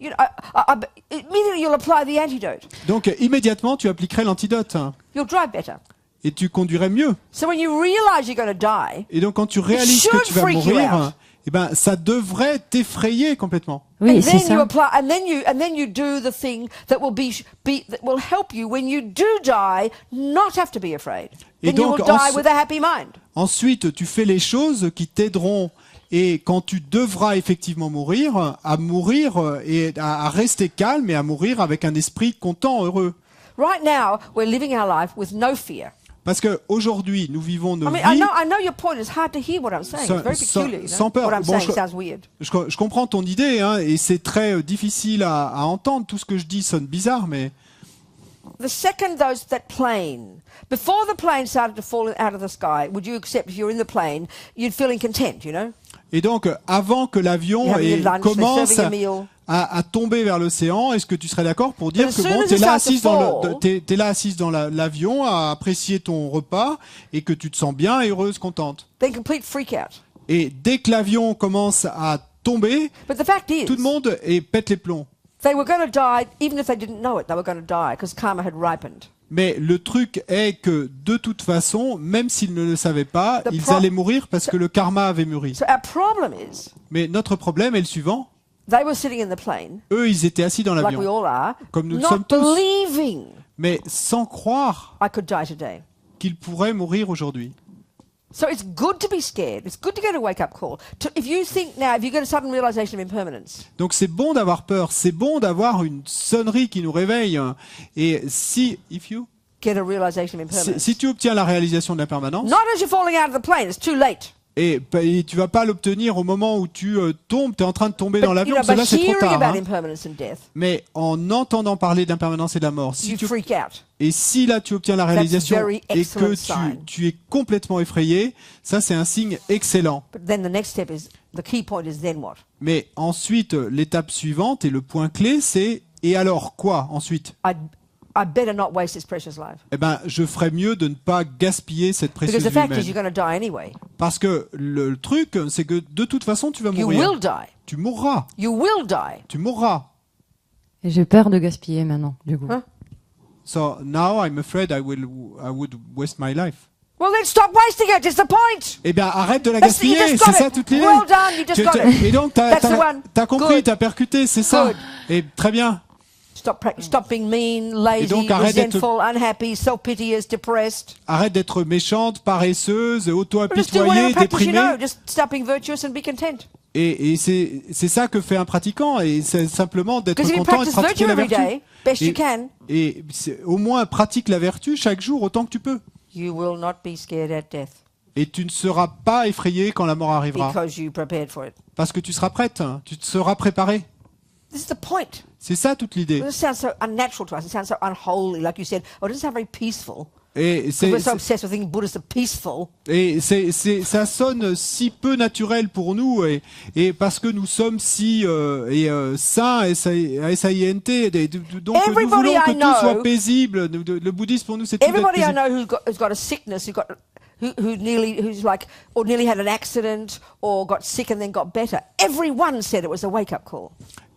immediately you'll apply the antidote. Donc, immédiatement, tu appliquerais l'antidote. You'll drive better. Et tu conduirais mieux. So when you realize you're going to die, et donc, quand tu réalises que tu vas mourir, eh ben, ça devrait t'effrayer complètement. Oui, c'est ça. And then you do the thing that will help you when you do die, not have to be afraid. Then you will die with a happy mind. Ensuite, tu fais les choses qui t'aideront. Et quand tu devras effectivement mourir et à rester calme et à mourir avec un esprit content, heureux. Right now, we're living our life with no fear. Parce que aujourd'hui, nous vivons nos vies. I know your point. It's hard to hear what I'm saying. It's very peculiar. Sans peur. What I'm saying sounds weird. Je comprends ton idée, hein, et c'est très difficile à entendre. Tout ce que je dis sonne bizarre, mais. the second that plane, before the plane started to fall out of the sky, would you accept if you're in the plane, you'd feeling content, you know? Et donc, avant que l'avion You're having your lunch, they're commence serving you a meal. à tomber vers l'océan, est-ce que tu serais d'accord pour dire But as que soon bon, as t'es it là starts to fall- t'es là assise dans l'avion à apprécier ton repas et que tu te sens bien, heureuse, contente. Then complete freak out. Et dès que l'avion commence à tomber, But the fact is, tout le monde pète les plombs. they were going to die, even if they didn't know it, they were going to die because karma had ripened. Mais le truc est que de toute façon, même s'ils ne le savaient pas, The ils pro- allaient mourir parce que le karma avait mûri. So our problem is, Mais notre problème est le suivant. they were sitting in the plane, Eux, ils étaient assis dans like we l'avion, all are, comme nous le not sommes tous. believing mais sans croire I could die today. qu'ils pourraient mourir aujourd'hui. So it's good to be scared. It's good to get a wake-up call. If you think now, if you get a sudden realization of impermanence, Donc c'est bon d'avoir peur, c'est bon d'avoir une sonnerie qui nous réveille. Et si get a realization of impermanence. si tu obtiens la réalisation de la permanence, Not as you're falling out of the plane. It's too late. et tu vas pas l'obtenir au moment où tu tombes, tu es en train de tomber dans But, l'avion, you know, parce que là by c'est trop hearing tard. about Hein. impermanence and death, Mais en entendant parler d'impermanence et de la mort, you freak out. et si là tu obtiens la réalisation very et excellent que sign. tu es complètement effrayé, ça c'est un signe excellent. But then the next step is, the key point is then what? Mais ensuite, l'étape suivante et le point clé, c'est et alors quoi ensuite? I better not waste this precious life. Eh ben, je ferais mieux de ne pas gaspiller cette Because précieuse the vie fact is, humaine. you're going to die anyway. Parce que le truc, c'est que de toute façon, tu vas You mourir. will die. Tu mourras. You will die. Tu mourras. Et j'ai peur de gaspiller maintenant, du coup. Hein? So now I'm afraid I would waste my life. Well, then stop wasting it. It's the point. Eh bien, arrête de la That's- you gaspiller. just C'est got ça it. toute l'idée. Well done, you just got it. Et donc, That's the one. t'as compris, Good. t'as percuté, c'est ça. Good. Et très bien. Stop being mean, lazy, donc, arrête d'être- resentful, unhappy, self-piteous, depressed. Arrête d'être méchante, paresseuse, Just do whatever auto-apitoyée, practice you déprimée. know. Just stop being virtuous and be content. Et c'est ça que fait un pratiquant, et c'est simplement d'être Because if you content et de practice pratiquer virtue la every vertu. day, best you Et- can, Et au moins pratique la vertu chaque jour autant que tu peux. you will not be scared at death Et tu ne seras pas effrayé quand la mort arrivera. because you prepared for it. Parce que tu seras prête, hein, tu te seras préparé. This is the point. C'est ça toute l'idée. This sounds so unnatural to us. It sounds so unholy, like you said. Oh, it doesn't sound very peaceful. Et Because we're so obsessed with thinking Buddhists are peaceful. ça sonne si peu naturel pour nous, et parce que nous sommes si saints, S-A-I-N-T, donc nous Everybody voulons que I tout know- soit paisible. Le bouddhisme pour nous c'est tout d'être Everybody I paisible. know who's got a sickness, who's nearly had an accident or got sick and then got better. Everyone said it was a wake-up call.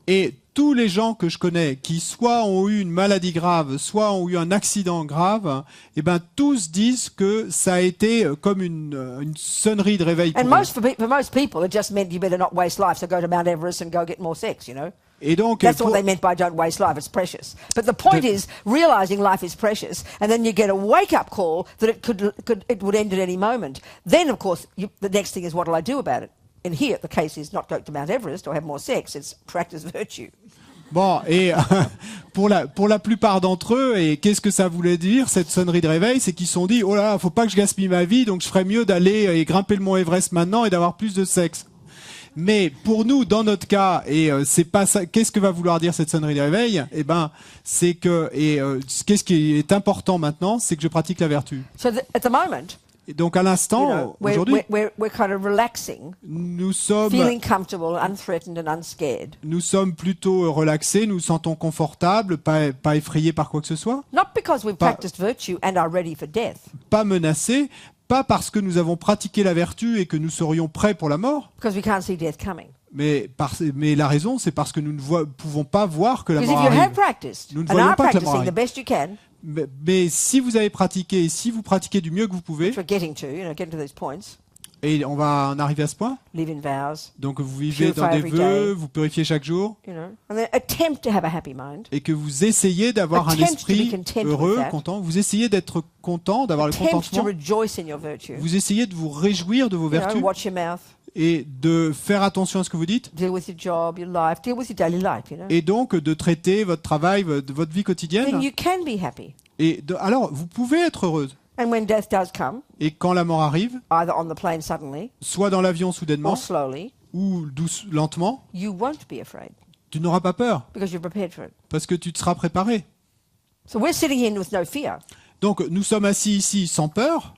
Et tous les gens que je connais qui soit ont eu une maladie grave, soit ont eu un accident grave, eh ben tous disent que ça a été comme une sonnerie de réveil pour And eux. for most people, it just meant you better not waste life, so go to Mount Everest and go get more sex, you know. Et donc That's pour- what they meant by don't waste life, it's precious. But the point The- is realizing life is precious, and then you get a wake-up call that it would end at any moment. Then, of course, the next thing is what will I do about it? And here, the case is not go to Mount Everest or have more sex, it's practice virtue. Bon, et pour la plupart d'entre eux, et qu'est-ce que ça voulait dire cette sonnerie de réveil, c'est qu'ils se sont dit oh là, faut pas que je gaspille ma vie, donc je ferais mieux d'aller et grimper le mont Everest maintenant et d'avoir plus de sexe. Mais pour nous, dans notre cas, et c'est pas ça. Qu'est-ce que va vouloir dire cette sonnerie de réveil? Eh ben, c'est que qu'est-ce qui est important maintenant, c'est que je pratique la vertu. So at the moment, Et donc à you l'instant, know, aujourd'hui, we're kind of relaxing, nous sommes feeling comfortable, unthreatened and unscared. plutôt relaxés, nous nous sentons confortables, pas effrayés par quoi que ce soit, Not because we've Pas- practiced virtue and are ready for death, pas menacés, pas parce que nous avons pratiqué la vertu et que nous serions prêts pour la mort, because we can't see death coming. mais la raison, c'est parce que nous ne pouvons pas voir que la Because mort if you have arrive. practiced Nous ne and voyons are pas que la mort practicing the arrive. best you can, Mais si vous avez pratiqué, et si vous pratiquez du mieux que vous pouvez, which we're getting to, getting to those points, et on va en arriver à ce point, live in vows, donc vous vivez Purify dans des every vœux, day. vous purifiez chaque jour, and then attempt to have a happy mind, et que vous essayez d'avoir un Attempt to esprit be content with heureux, that. content, vous essayez d'être content, d'avoir le attempt to contentement, rejoice in your virtue, vous essayez de vous réjouir de vos vertus, watch your mouth, et de faire attention à ce que vous dites, deal with your job, your life, deal with your daily life, et donc de traiter votre travail, votre vie then quotidienne. you can be happy. Et alors, vous pouvez être heureuse. And when death does come, Et quand la mort arrive, either on the plane suddenly soit dans l'avion soudainement, or slowly, ou lentement, you won't be afraid tu n'auras pas peur, because you're prepared for it. parce que tu te seras préparé. So we're sitting here with no fear, Donc nous sommes assis ici sans peur,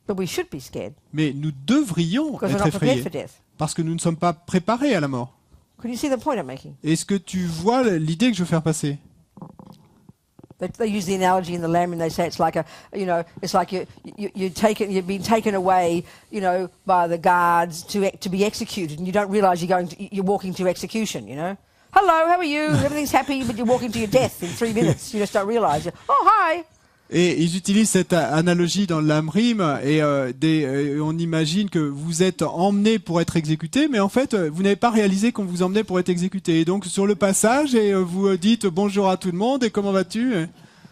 but we should be scared mais nous devrions because we're être not prepared effrayés for death. parce que nous ne sommes pas préparés à la mort. Can you see the point I'm making? Est-ce que tu vois l'idée que je veux faire passer? They use the analogy in the Lamb, and they say it's like it's like you've been taken away, by the guards to be executed, and you don't realise you're walking to execution. Hello, how are you? Everything's happy, but you're walking to your death in 3 minutes. You just don't realise. Oh, hi. Et ils utilisent cette analogie dans le Lamrim et on imagine que vous êtes emmené pour être exécuté, mais en fait, vous n'avez pas réalisé qu'on vous emmenait pour être exécuté. Et donc, sur le passage, et vous dites bonjour à tout le monde et comment vas-tu? I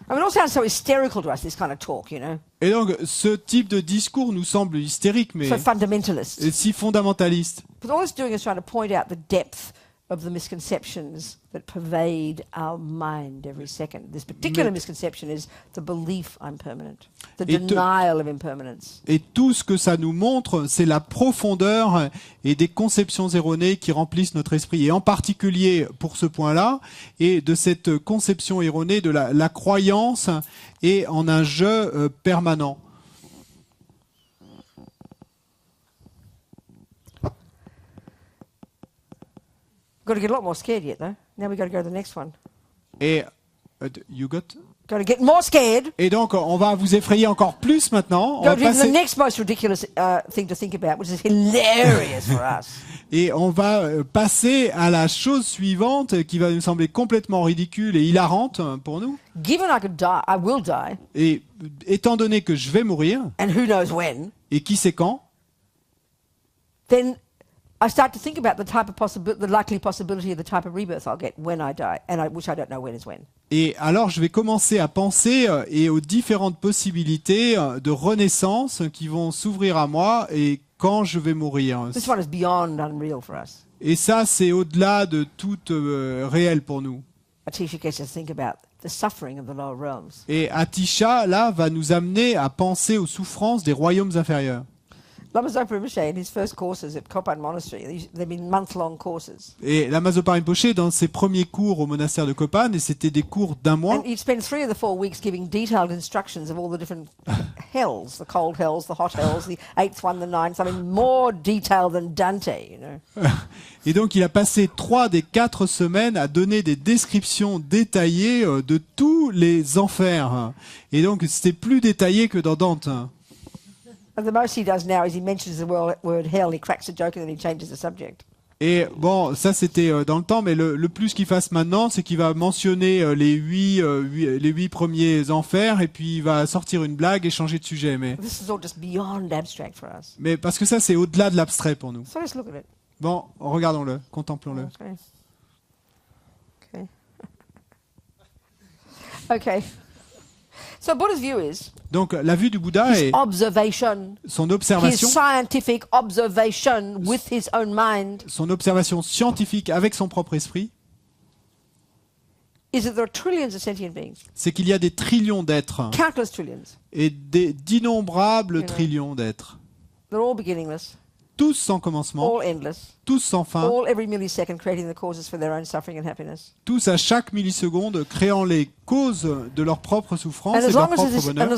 mean, it all sounds so hysterical to us, this kind of talk, Et donc, ce type de discours nous semble hystérique, mais so fundamentalist. si fondamentaliste. But all it's doing is trying to point out the depth of the misconceptions that pervade our mind every second. This particular misconception is the belief I'm permanent, the denial of impermanence. Et tout ce que ça nous montre, c'est la profondeur et des conceptions erronées qui remplissent notre esprit. Et en particulier pour ce point-là, et de cette conception erronée de la croyance et en un jeu permanent. Got to get a lot more scared yet, though. Now we've got to go to the next one. Et Got to get more scared. Et donc on va vous effrayer encore plus maintenant. On Go va to the passer, next most ridiculous thing to think about, which is hilarious for us. et on va passer à la chose suivante qui va nous sembler complètement ridicule et hilarante pour nous. Given I could die, I will die, Et étant donné que je vais mourir, and who knows when, et qui sait quand, then I start to think about the likely possibility of the type of rebirth I'll get when I die, which I don't know when is when. et alors je vais commencer à penser et aux différentes possibilités de renaissance qui vont s'ouvrir à moi et quand je vais mourir. This one is beyond unreal for us. Et ça, c'est au-delà de tout réel pour nous. Atisha gets us to think about the suffering of the lower realms. Et Atisha, là, va nous amener à penser aux souffrances des royaumes inférieurs. Lama Zopa Rinpoche, in his first courses at Kopan Monastery, they've been month-long courses. Et Lama Zopa Rinpoche, dans ses premiers cours au monastère de Kopan, et c'était des cours d'un mois, And he'd spend 3 of the 4 weeks giving detailed instructions of all the different hells, the cold hells, the hot hells, the 8th one, the 9th, I mean, more detail than Dante, et donc il a passé 3 des 4 semaines à donner des descriptions détaillées de tous les enfers. Et donc c'était plus détaillé que dans Dante. And the most he does now is he mentions the word hell, he cracks a joke and then he changes the subject. Et bon, ça c'était dans le temps, mais le plus qu'il fasse maintenant, c'est qu'il va mentionner les 8 premiers enfers, et puis il va sortir une blague et changer de sujet. This is all just beyond abstract for us. Mais parce que ça, c'est au-delà de l'abstrait pour nous. So let's look at it. Bon, regardons-le, contemplons-le. Okay. Okay. So Buddha's view is Donc la vue du Bouddha his est observation, son his observation, scientific observation with his own mind, son observation scientifique avec son propre esprit, is that there are trillions of sentient beings, c'est qu'il y a des trillions d'êtres countless trillions. et d'innombrables trillions d'êtres, They're all beginningless, tous sans commencement, all endless, tous sans fin, all every millisecond creating the causes for their own suffering and happiness. tous à chaque milliseconde créant les causes de leur propre souffrance And et as de leur long as propre this, bonheur,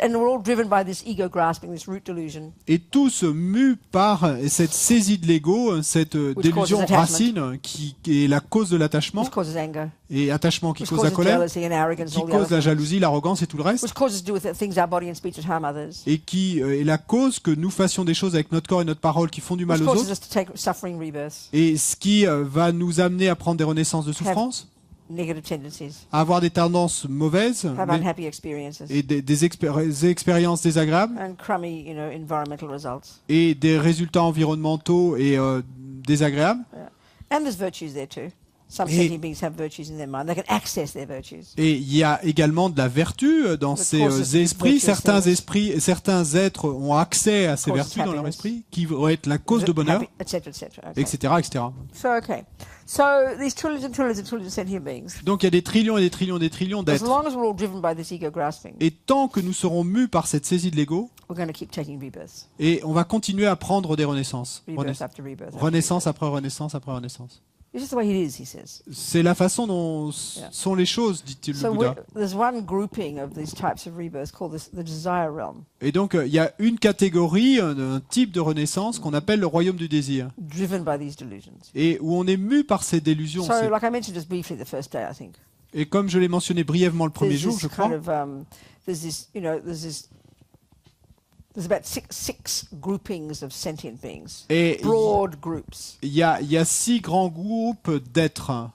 and we're all driven by this ego grasping, this root delusion, et tous mus par cette saisie de l'ego, cette délusion causes attachment. racine qui est la cause de l'attachement, which causes anger, et attachement qui which cause la causes colère, jealousy and arrogance, qui and all the cause other la things, jalousie, l'arrogance et tout le reste, which causes us to do with the things our body and speech that harm others, et qui est la cause que nous fassions des choses avec notre corps et notre parole qui font du mal which aux causes autres, us to take suffering rebirths, et ce qui va nous amener à prendre des renaissances de souffrance, negative tendencies, à avoir des tendances mauvaises have unhappy experiences, et des expériences désagréables, and crummy, environmental results. et des résultats environnementaux et désagréables. And there's virtues there too. Some Et- sentient beings have virtues in their mind. They can access their virtues. Et il y a également de la vertu dans The ces causes of esprits. virtuous Certains êtres ont accès à ces Causes vertus dans leur happiness. esprit, qui vont être la cause de bonheur, Etc., etc. Okay. etc., etc. So, okay. So, these trillions and trillions and trillions of sentient beings, Donc il y a des trillions et des trillions et des trillions as d'êtres. long as we're all driven by this ego grasping, Et tant que nous serons mus par cette saisie de l'ego, we're going to keep taking rebirths. et on va continuer à prendre des renaissances. Rebirth after rebirth. After Renaissance après renaissance après renaissance. rebirth. It's just the way it is, he says. C'est la façon dont Yeah. sont les choses, dit-il le So Bouddha. there's one grouping of these types of rebirth called the desire realm, Et donc, il y a une catégorie, un type de renaissance qu'on appelle le royaume du désir. driven by these delusions. Et où on est mu par ces délusions. So, like I mentioned just briefly the first day, I think. Et comme je l'ai mentionné brièvement le premier There's jour, this je crois, kind of, there's about six groupings of sentient beings, et broad groups il y a 6 grands groupes d'êtres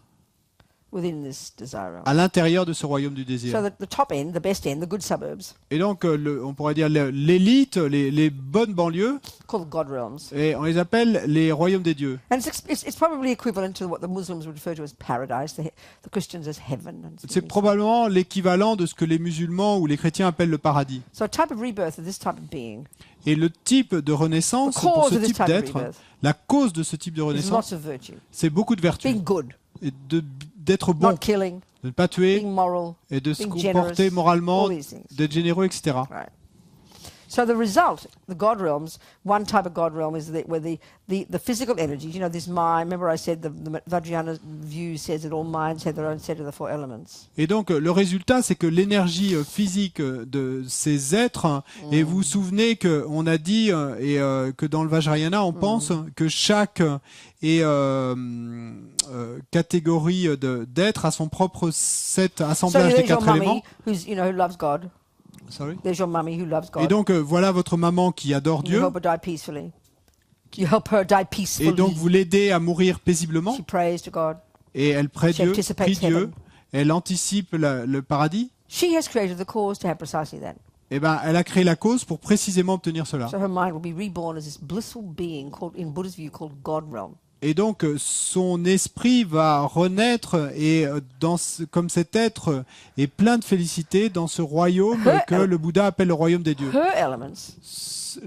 within this desire realm. à l'intérieur de ce royaume du So désir. the top end, the best end, the good suburbs, Et donc, on pourrait dire l'élite, les bonnes banlieues, called God realms. et on les appelle les royaumes des dieux. And it's probably equivalent to what the Muslims would refer to as paradise, the Christians as heaven. And C'est probablement l'équivalent de ce que les musulmans ou les chrétiens appellent le paradis. so a type of rebirth of this type of being Et le type de renaissance The pour cause ce of this type type of d'être, rebirth la cause de ce type de is renaissance, lots of virtue. c'est beaucoup de vertus. Being good, Et d'être bon, not killing, de ne pas tuer, being moral, et de se being comporter generous, moralement, all these things. d'être généreux, etc. Right. So the result, the God realms, one type of God realm is where the physical energies, this mind, remember I said the Vajrayana view says that all minds have their own set of the 4 elements. Et donc, le résultat, c'est que l'énergie physique de ces êtres, et vous vous souvenez qu'on a dit, que dans le Vajrayana, on pense que chaque catégorie d'êtres a son propre set, assemblage so des there's your 4 éléments. mummy who loves God. Sorry. There's your mummy who loves God. Et donc, voilà votre maman qui adore You Dieu, help her die peacefully. You help her die peacefully. et donc vous l'aidez à mourir paisiblement, She prays to God. et elle prie She Dieu, anticipates prie Dieu, heaven. elle anticipe le paradis. She has created the cause to have precisely that. Et ben, elle a créé la cause pour précisément obtenir cela. So her mind will be reborn as this blissful being called, in Buddha's view, called God realm. Et donc, son esprit va renaître et comme cet être est plein de félicité dans ce royaume que le Bouddha appelle le royaume des dieux. Her elements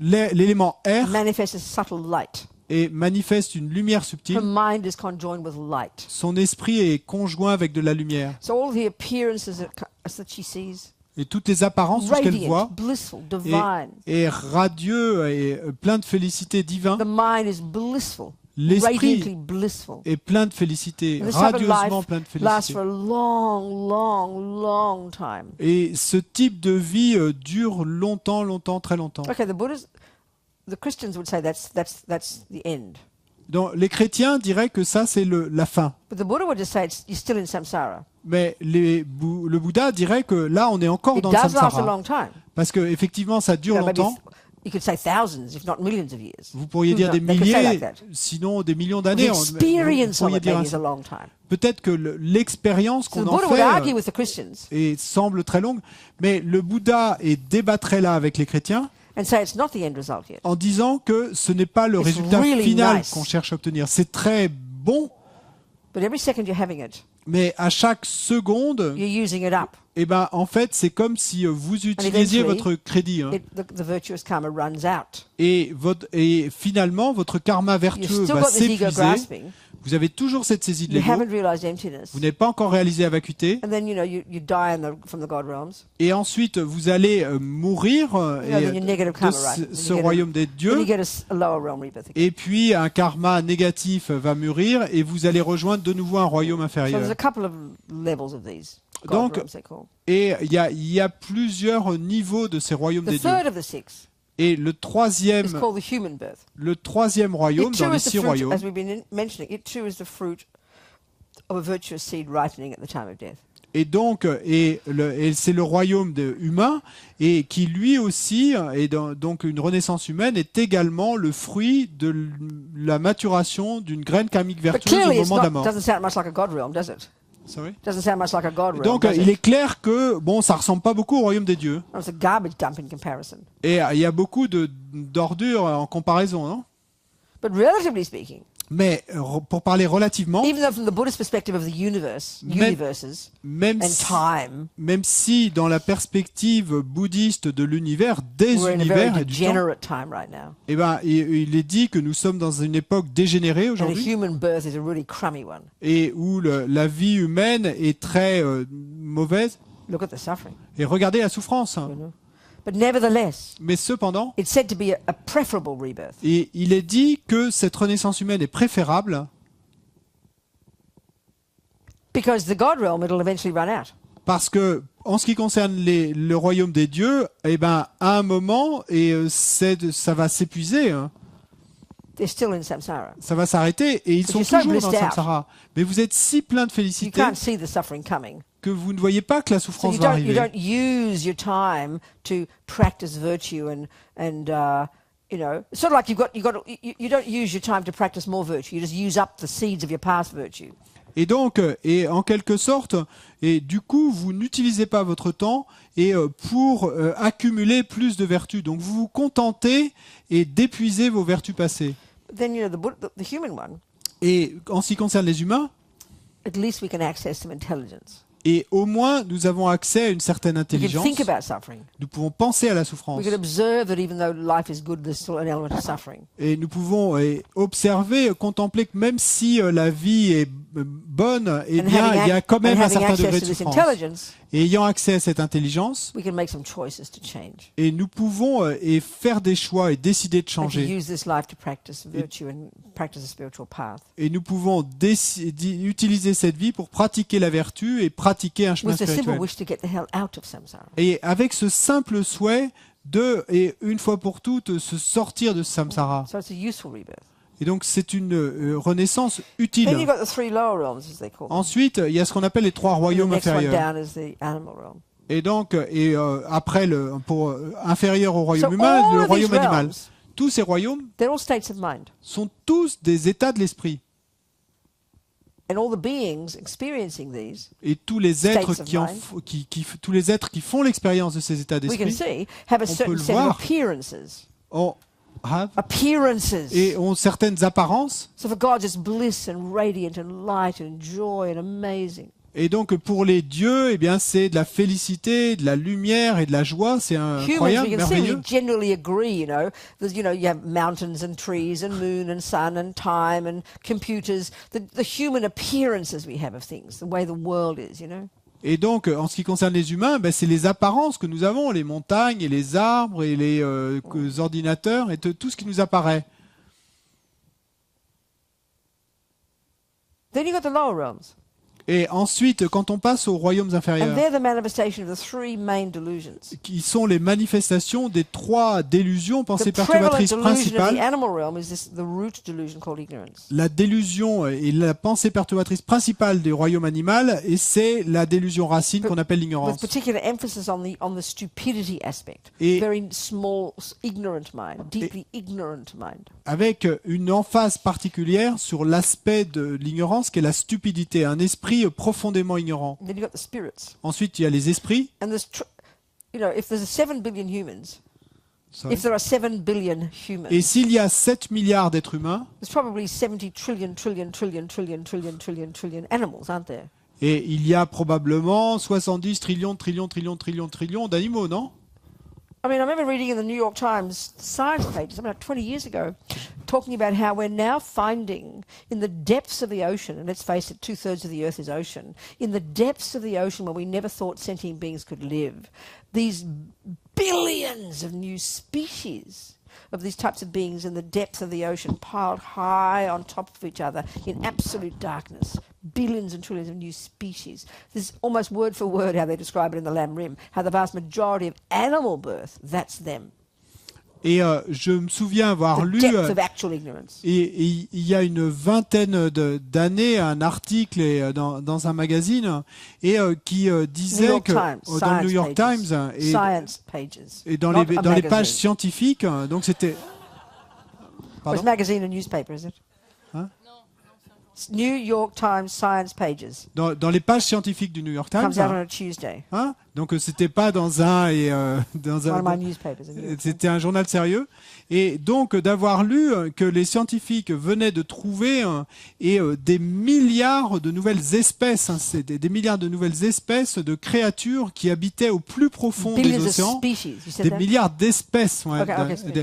L'élément R manifest as subtle light. et manifeste une lumière Her subtile. mind is conjoined with light. Son esprit est conjoint avec de la lumière. So all the appearances that she sees, Et toutes les apparences, tout ce qu'elle radiant, voit, blissful, divine. est radieux et plein de félicité divine. The mind is blissful, L'esprit radiantly blissful. est plein de félicité, And this type of radieusement life plein de lasts félicité. for a long, long, long time. Et ce type de vie dure longtemps, longtemps, très longtemps. Okay, the Christians would say that's the end. Donc, les chrétiens diraient que ça, c'est la fin. But the Buddha would just say you're still in samsara. Mais le Bouddha dirait que là, on est encore It dans le does last a samsara. long time. Parce que effectivement, ça dure Maybe longtemps. you could say thousands, if not millions of years. Vous pourriez Who dire des knows? They could say like milliers, that. sinon des millions The d'années. experience Vous of pourriez it dire maybe is a ainsi. long time. Peut-être que l'expérience So qu'on the en Buddha would fait argue with the Christians et semble très longue, mais le Bouddha débattrait là avec les chrétiens and say it's not the end result yet. en disant que ce n'est pas le It's résultat really final nice. qu'on cherche à obtenir. C'est très bon, But every second you're having it, mais à chaque seconde, you're using it up. eh ben, en fait, c'est comme si vous utilisiez eventually, votre crédit. Hein. The virtuous karma runs out. Et finalement, votre karma You've vertueux still va got this ego s'épuiser. grasping. Vous avez toujours cette saisie de You l'ego. haven't realized emptiness. Vous n'avez pas encore réalisé la vacuité. And then, you die from the God realms. Et ensuite, vous allez mourir then your negative de karma, right? ce You get royaume des Then you dieux. get a lower realm rebirth. Et puis, un karma négatif va mûrir et vous allez rejoindre de nouveau un royaume So there's inférieur. a couple of levels of these God Donc, realms, they're called. Et il y a plusieurs niveaux de ces royaumes The des dieux. third of the six Et le is troisième called the human birth. royaume It dans too les is the 6 fruit, royaumes, as we've been mentioning, it too is the fruit of a virtuous seed ripening at the time of death. et donc c'est le royaume humain et qui lui aussi donc une renaissance humaine est également le fruit de la maturation d'une graine karmique But vertueuse clearly, au it moment de la mort. doesn't sound much like a God realm, does it? Sorry. Doesn't sound much like a God realm. Donc does il it? est clair que bon, ça ressemble pas beaucoup au royaume des dieux It's a garbage dump in comparison. et il y a beaucoup d'ordures en comparaison, non? But relatively speaking, Mais pour parler relativement, even though from the Buddhist perspective of the universe, universes même and si, time, même si dans la perspective bouddhiste de l'univers, des we're in a univers very et du temps, degenerate time right now. eh ben, il est dit que nous sommes dans une époque dégénérée And the aujourd'hui human birth is a really crummy one. et où la vie humaine est très mauvaise. Look at the suffering, Et regardez la souffrance. you know. But nevertheless, Mais cependant, it's said to be a preferable rebirth. il est dit que cette renaissance humaine est préférable Because the God realm, it'll eventually run out. Parce que en ce qui concerne le royaume des dieux, eh ben à un moment ça va s'épuiser, hein. They're still in samsara. Ça va s'arrêter et ils But sont you're so toujours dans blissed out. samsara. Mais vous êtes si plein de You félicité can't see the suffering coming. que vous ne voyez pas que la So souffrance you va don't arriver. use your time to practice virtue and you know, sort of like you don't use your time to practice more virtue. You just use up the seeds of your past virtue. Et donc, et en quelque sorte, et du coup, vous n'utilisez pas votre temps pour accumuler plus de vertus. Donc, vous vous contentez et d'épuiser vos vertus passées. But then you know the human one. Et en ce qui concerne les humains, At least we can access some intelligence. et au moins nous avons accès à une certaine We can intelligence, think about suffering. nous pouvons penser à la We souffrance. can observe that even though life is good, there's still an element of suffering. Et nous pouvons observer, contempler que même si la vie est bonne, eh And bien, il y a quand même un having certain access degré to de this souffrance. intelligence, Et ayant accès à cette intelligence, we can make some choices to change. et nous pouvons faire des choix et décider de And to changer. use this life to practice virtue and practice a spiritual path. Et nous pouvons utiliser cette vie pour pratiquer la vertu et pratiquer un chemin With a simple spirituel. wish to get the hell out of samsara. Et avec ce simple souhait de, et une fois pour toutes, se sortir de ce samsara. So it's a useful rebirth. Et donc c'est une renaissance Then you've utile. got the three lower realms, as they call them. Ensuite, il y a ce qu'on appelle les trois And the royaumes next one inférieurs. down is the animal realm. Et donc, après, pour inférieur au royaume So humain, all le of these royaume animal. realms, Tous ces royaumes they're all states of mind. sont tous des états de l'esprit. And all the beings experiencing these, Et tous les êtres States of qui, mind. tous les êtres qui font l'expérience de ces états we can d'esprit see, have a on certain peut le set voir. of appearances. Appearances et ont certaines apparences. So for God, just bliss and radiant and light and joy and amazing. Et donc pour les dieux, eh bien c'est de la félicité, de la lumière et de la joie. C'est Humans, incroyable, we can see, merveilleux. we generally agree, you know. There's, you know, you have mountains and trees and moon and sun and time and computers. The human appearances we have of things, the way the world is, you know. Et donc en ce qui concerne les humains, ben, c'est les apparences que nous avons, les montagnes et les arbres et les ordinateurs et tout ce qui nous apparaît. Then you've got the lower realms. Et ensuite, quand on passe aux royaumes And inférieurs, they're the manifestation of the three main delusions. qui sont les manifestations des trois délusions, pensées The prevalent perturbatrices delusion of the principales. animal realm is the root delusion called ignorance. La délusion et la pensée perturbatrice principale du royaume animal, et c'est la délusion racine qu'on appelle With l'ignorance. particular emphasis on the stupidity aspect. Et- Very small, ignorant mind, deeply ignorant mind. Avec une emphase particulière sur l'aspect de l'ignorance qui est la stupidité, un esprit profondément ignorant. And then you've got the spirits. Ensuite, il y a les esprits. And there's, you know, if there's 7 billion humans, Sorry. if there are 7 billion humans, Et s'il y a 7 milliards d'êtres humains, there's probably 70 trillion animals, aren't there? et il y a probablement 70 trillions d'animaux, non? I mean, I remember reading in the New York Times science pages about 20 years ago, talking about how we're now finding in the depths of the ocean, and let's face it, 2/3 of the Earth is ocean, in the depths of the ocean where we never thought sentient beings could live, these billions of new species of these types of beings in the depths of the ocean piled high on top of each other in absolute darkness. Billions and trillions of new species. This is almost word for word how they describe it in the Lam Rim, how the vast majority of animal birth, that's them. Et je me souviens avoir The lu, depth of actual ignorance. et il y a une vingtaine d'années, un article dans un magazine et qui New disait York que Times, dans le science New York pages. Times Science pages. et dans Not les a pages magazine. scientifiques, donc c'était. Well, it's Pardon? magazine and newspaper, is it? Huh? It's New York Times science pages. Dans les pages scientifiques du New York Times, Comes out on a Tuesday. hein, donc c'était pas dans un dans One of my un. newspapers. in New York Times. C'était un journal sérieux. Et donc d'avoir lu que les scientifiques venaient de trouver des milliards de nouvelles espèces, hein, c'est des milliards de nouvelles espèces de créatures qui habitaient au plus profond des Billions of océans. species. You said Des that? milliards d'espèces, ouais, Okay, okay, species,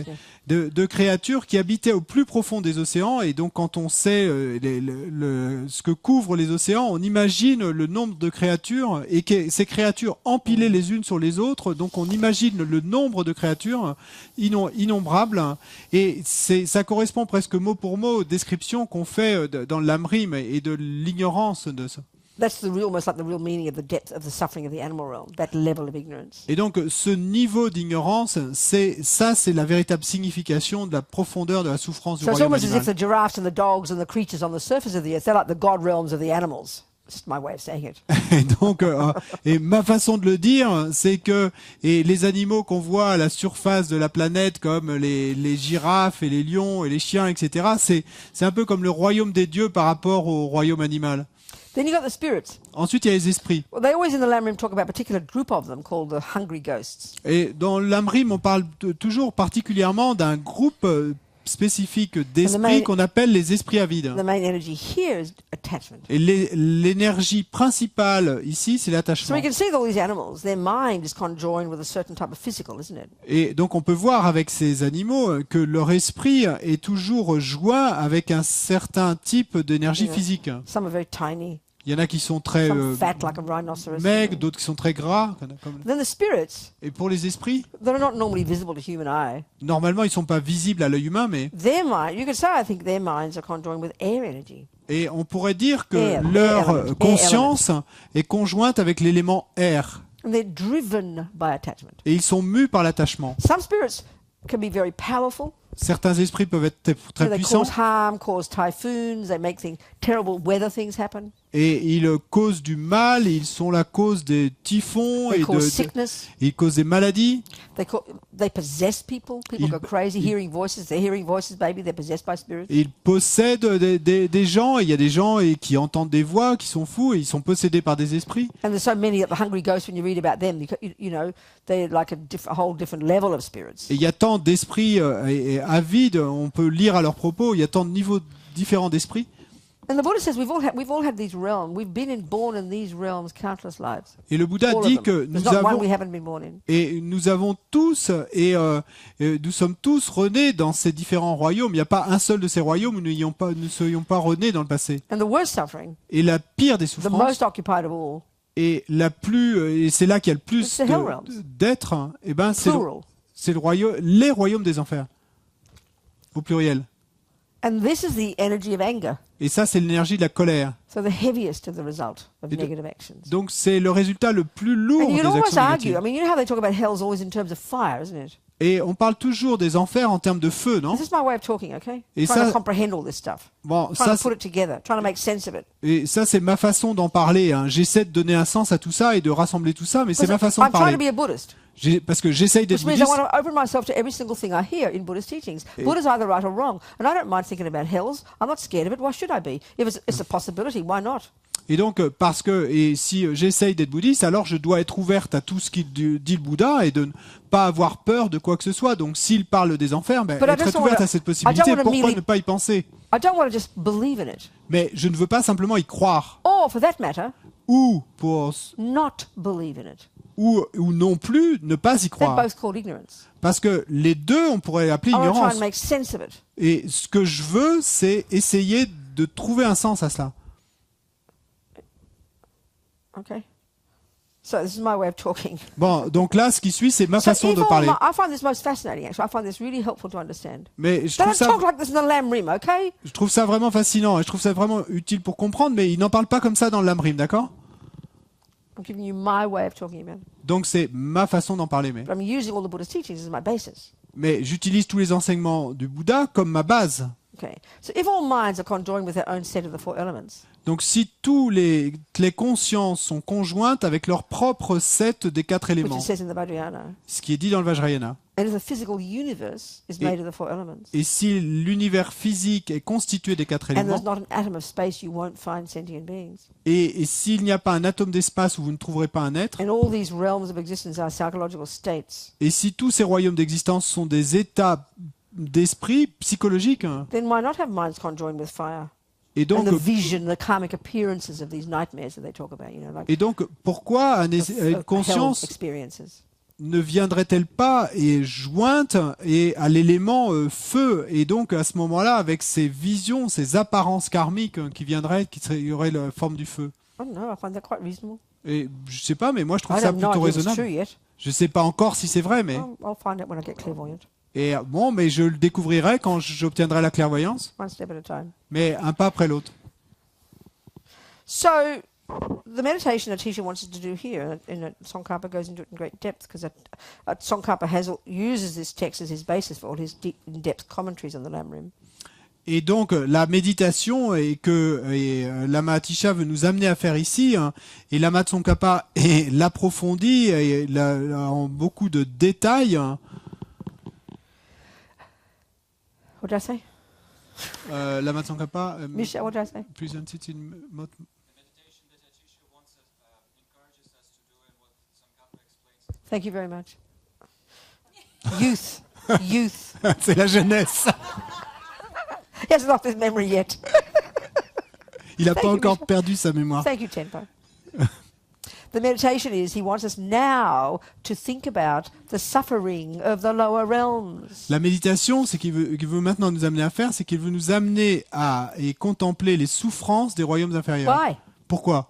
yeah. de créatures qui habitaient au plus profond des océans. Et donc quand on sait ce que couvrent les océans, on imagine le nombre de créatures et que ces créatures empilées les unes sur les autres. Donc on imagine le nombre de créatures innombrables. Et ça correspond presque mot pour mot aux descriptions qu'on fait dans le Lam Rim et de l'ignorance de ça. That's almost like the real meaning of the depth of the suffering of the animal realm, that level of ignorance. Et donc, ce niveau d'ignorance, c'est la véritable signification de la profondeur de la souffrance du So it's royaume almost as if animal. the giraffes and the dogs and the creatures on the surface of the earth, they're like the God realms of the animals. It's just my way of saying it. Et donc, et ma façon de le dire, c'est que les animaux qu'on voit à la surface de la planète, comme les girafes et les lions et les chiens, etc., c'est un peu comme le royaume des dieux par rapport au royaume animal. Then you got the spirits. Ensuite, il y a les esprits. Well, they always in the Lamrim talk about a particular group of them called the hungry ghosts. Et dans l'Amrim, on parle toujours particulièrement d'un groupe spécifique d'esprits qu'on appelle les esprits avides. The main energy here is attachment. Et l'énergie principale ici, c'est So l'attachement. we can see that all these animals, their mind is conjoined with a certain type of physical, isn't it? Et donc on peut voir avec ces animaux que leur esprit est toujours joint avec un certain type d'énergie Yeah. physique. Some are very tiny, Il y en a qui sont très some fat like a rhinoceros. maigres, d'autres qui sont très gras. Then the spirits, Et pour les esprits, that are not normally visible to human eye, normalement ils sont pas visibles à l'œil humain, mais their mind, you could say, I think their minds are conjoined with air energy. et on pourrait dire que Air leur element, conscience est conjointe avec l'élément air. And they're driven by attachment. Et ils sont mus par l'attachement. Some spirits can be very powerful. Certains esprits peuvent être très They puissants cause harm, cause typhoons, they make terrible weather things happen. et ils causent du mal, ils sont la cause des typhons They et cause sickness. ils causent des maladies. They possess people. People go crazy hearing voices. They're hearing voices, baby. They're possessed by spirits. Et ils possèdent des gens, et il y a des gens qui entendent des voix, qui sont fous, et ils sont possédés par des esprits. And there's so many the hungry ghosts when you read about them. You know, they're like a whole different level of spirits. Et il y a tant d'esprits avides, on peut lire à leur propos, il y a tant de niveaux différents d'esprits. And the Buddha says we've all had these realms. We've been born in these realms countless lives. Et le Bouddha All of dit them. que There's not one we haven't been born in. nous avons tous, nous sommes tous renés dans ces différents royaumes. Il n'y a pas un seul de ces royaumes où nous ne soyons pas renés dans le passé. And the worst suffering, Et la pire des the souffrances, most occupied of all, et c'est là qu'il y a le plus It's the hell realms. d'êtres, et ben c'est plural. les royaumes des enfers, au pluriel. And this is the energy of anger. Et ça, c'est l'énergie de la colère. So the heaviest of the result of Et de- negative actions. Donc c'est le résultat le plus lourd And you des can almost actions argue. négatives. I mean, you know how they talk about hell's always in terms of fire, isn't it? Et on parle toujours des enfers en termes de feu, non? This is my way of talking, okay? Et Trying ça- to comprehend all this stuff. Bon, Trying ça, to put it together. Trying to make sense of it. et ça c'est ma façon d'en parler. Hein. J'essaie de donner un sens à tout ça et de rassembler tout ça, mais c'est ma façon de I'm trying to parler. be a Buddhist, Parce que j'essaye d'être which means I bouddhiste. want to open myself to every single thing I hear in Buddhist teachings. Buddha's either right or wrong, and I don't mind thinking about hells. I'm not scared of it. Why should I be? If it's a possibility, why not? Et donc, si j'essaye d'être bouddhiste, alors je dois être ouverte à tout ce qu'il dit le Bouddha et de ne pas avoir peur de quoi que ce soit. Donc, s'il parle des enfers, But I être just ouverte wanna- à cette I possibilité, don't wanna pourquoi merely- ne pas y penser? I don't want to just believe in it, Mais je ne veux pas simplement y croire, or for that matter, ou not believe in it. ou non plus ne pas y They're croire. both called ignorance. Parce que les deux, on pourrait appeler I want to try ignorance. and make sense of it. Et ce que je veux, c'est essayer de trouver un sens à cela. Okay. So this is my way of talking. Bon, donc là, ce qui suit, c'est ma So façon if de all parler. I find this most fascinating. Actually, I find this really helpful to understand. Mais je They trouve don't ça, talk like this in the Lam Rim, okay? je trouve ça vraiment fascinant et je trouve ça vraiment utile pour comprendre, mais il n'en parle pas comme ça dans le Lamrim, d'accord? I'm giving you my way of talking about it. Donc c'est ma façon d'en parler, But I'm using all the Buddha's teachings as my basis. mais j'utilise tous les enseignements du Bouddha comme ma base. Okay. So if all minds are conjoined with their own set of the four elements, Donc si les consciences sont conjointes avec leur propre set des quatre which éléments, it says in the Vajrayana, ce qui est dit dans le Vajrayana, and if the physical universe is made of the four elements, et si l'univers physique est constitué des quatre and there's éléments, not an atom of space, you won't find sentient beings. et s'il n'y a pas un atome d'espace où vous ne trouverez pas un être, And all these realms of existence are psychological states. et si tous ces royaumes d'existence sont des états d'esprit psychologiques, hein, Then why not have minds conjoined with fire? et And donc, the vision, the karmic appearances of these nightmares that they talk about, you know, like pourquoi une hell conscience experiences. ne viendrait-elle pas et jointe et à l'élément feu, et donc à ce moment-là avec ces visions, ces apparences karmiques qui viendraient, y aurait la forme du feu? I don't know, I find that quite reasonable. Et je sais pas, mais moi je trouve I ça don't know plutôt if it's true raisonnable. yet. Je sais pas encore si c'est vrai, mais I'll find out when I get clairvoyant, et bon, mais je le découvrirai quand j'obtiendrai la clairvoyance, one step at a time. mais un pas après l'autre. So The meditation Atisha wants us to do here, and Tsongkhapa goes into it in great depth, because Tsongkhapa uses this text as his basis for all his deep, in-depth commentaries on the Lamrim. Et donc la méditation Lama Atisha veut nous amener à faire ici, hein, et Lama Tsongkhapa l'approfondit en beaucoup de détails. What did I say? Lama Tsongkhapa Misha, what did I say? presents it in mot- Thank you very much. Youth. Youth. C'est la jeunesse. He hasn't lost his memory yet. Il n'a Thank pas you, encore Misha. perdu sa mémoire. Thank you, Tenpo. The meditation is, he wants us now to think about the suffering of the lower realms. La méditation, c'est qu'il veut maintenant nous amener à faire, c'est qu'il veut nous amener à contempler les souffrances des royaumes inférieurs. Why? Pourquoi?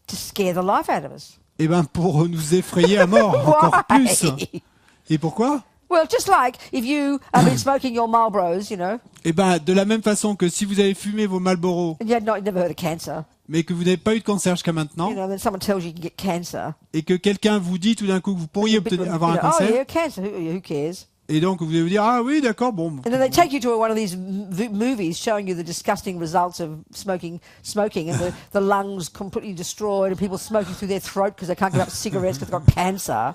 To scare the life out of us. Eh ben pour nous effrayer à mort, encore plus. Why? Et pourquoi? Well, just like if you have been smoking your Marlboros, you know, Eh ben de la même façon que si vous avez fumé vos Marlboro, and you had never heard of cancer, mais que vous n'avez pas eu de cancer jusqu'à maintenant, you know, then someone tells you you can get cancer. et que quelqu'un vous dit tout d'un coup que vous pourriez avoir un Oh cancer, yeah, cancer. Who cares? et donc vous allez vous dire ah oui d'accord bon. And then they take you to one of these movies showing you the disgusting results of smoking, and the lungs completely destroyed, and people smoking through their throat because they can't give up cigarettes because they've got cancer.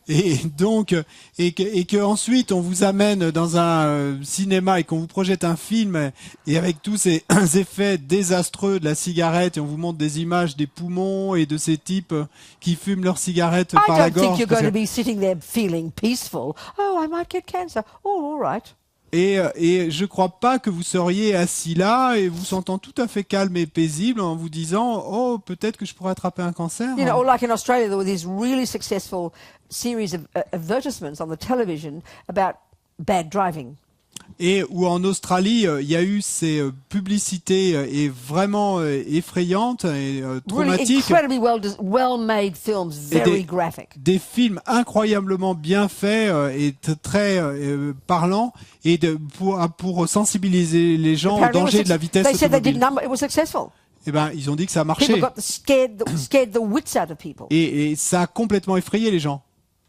Et donc, et que ensuite on vous amène dans un cinéma et qu'on vous projette un film et avec tous ces effets désastreux de la cigarette et on vous montre des images des poumons et de ces types qui fument leurs cigarettes par I la don't think gorge. you're going to be sitting there feeling peaceful. Oh, I might get cancer. Oh, all right. Et je crois pas que vous seriez assis là et vous sentant tout à fait calme et paisible en vous disant oh peut-être que je pourrais attraper un cancer. You know, or like in Australia, there were these really successful series of advertisements on the television about bad driving. Et où en Australie, il y a eu ces publicités vraiment effrayantes et Really traumatiques. incredibly well-made films, very graphic. Des films incroyablement bien faits et très parlants et pour sensibiliser les gens au Apparently it was danger de la vitesse they said they did automobile. it was successful. Eh ben, ils ont dit que ça a People marché got scared the wits out of people. et ça a complètement effrayé les gens.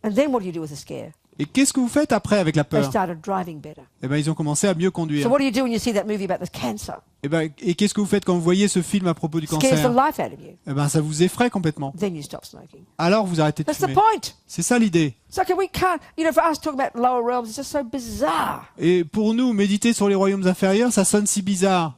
And then what do you do with a scare? Et qu'est-ce que vous faites après avec la They peur? started driving better. Eh ben, ils ont commencé à mieux So conduire. what do you do when you see that movie about the cancer? Eh ben, et qu'est-ce que vous faites quand vous voyez ce film à propos du Scares the cancer? life out of you. Eh ben, ça vous effraie complètement. Then you stop smoking. Alors vous arrêtez de That's the fumer. point. C'est ça l'idée. It's like we can't, you know, for us talking about lower realms, it's just so bizarre. Et pour nous, méditer sur les royaumes inférieurs, ça sonne si bizarre.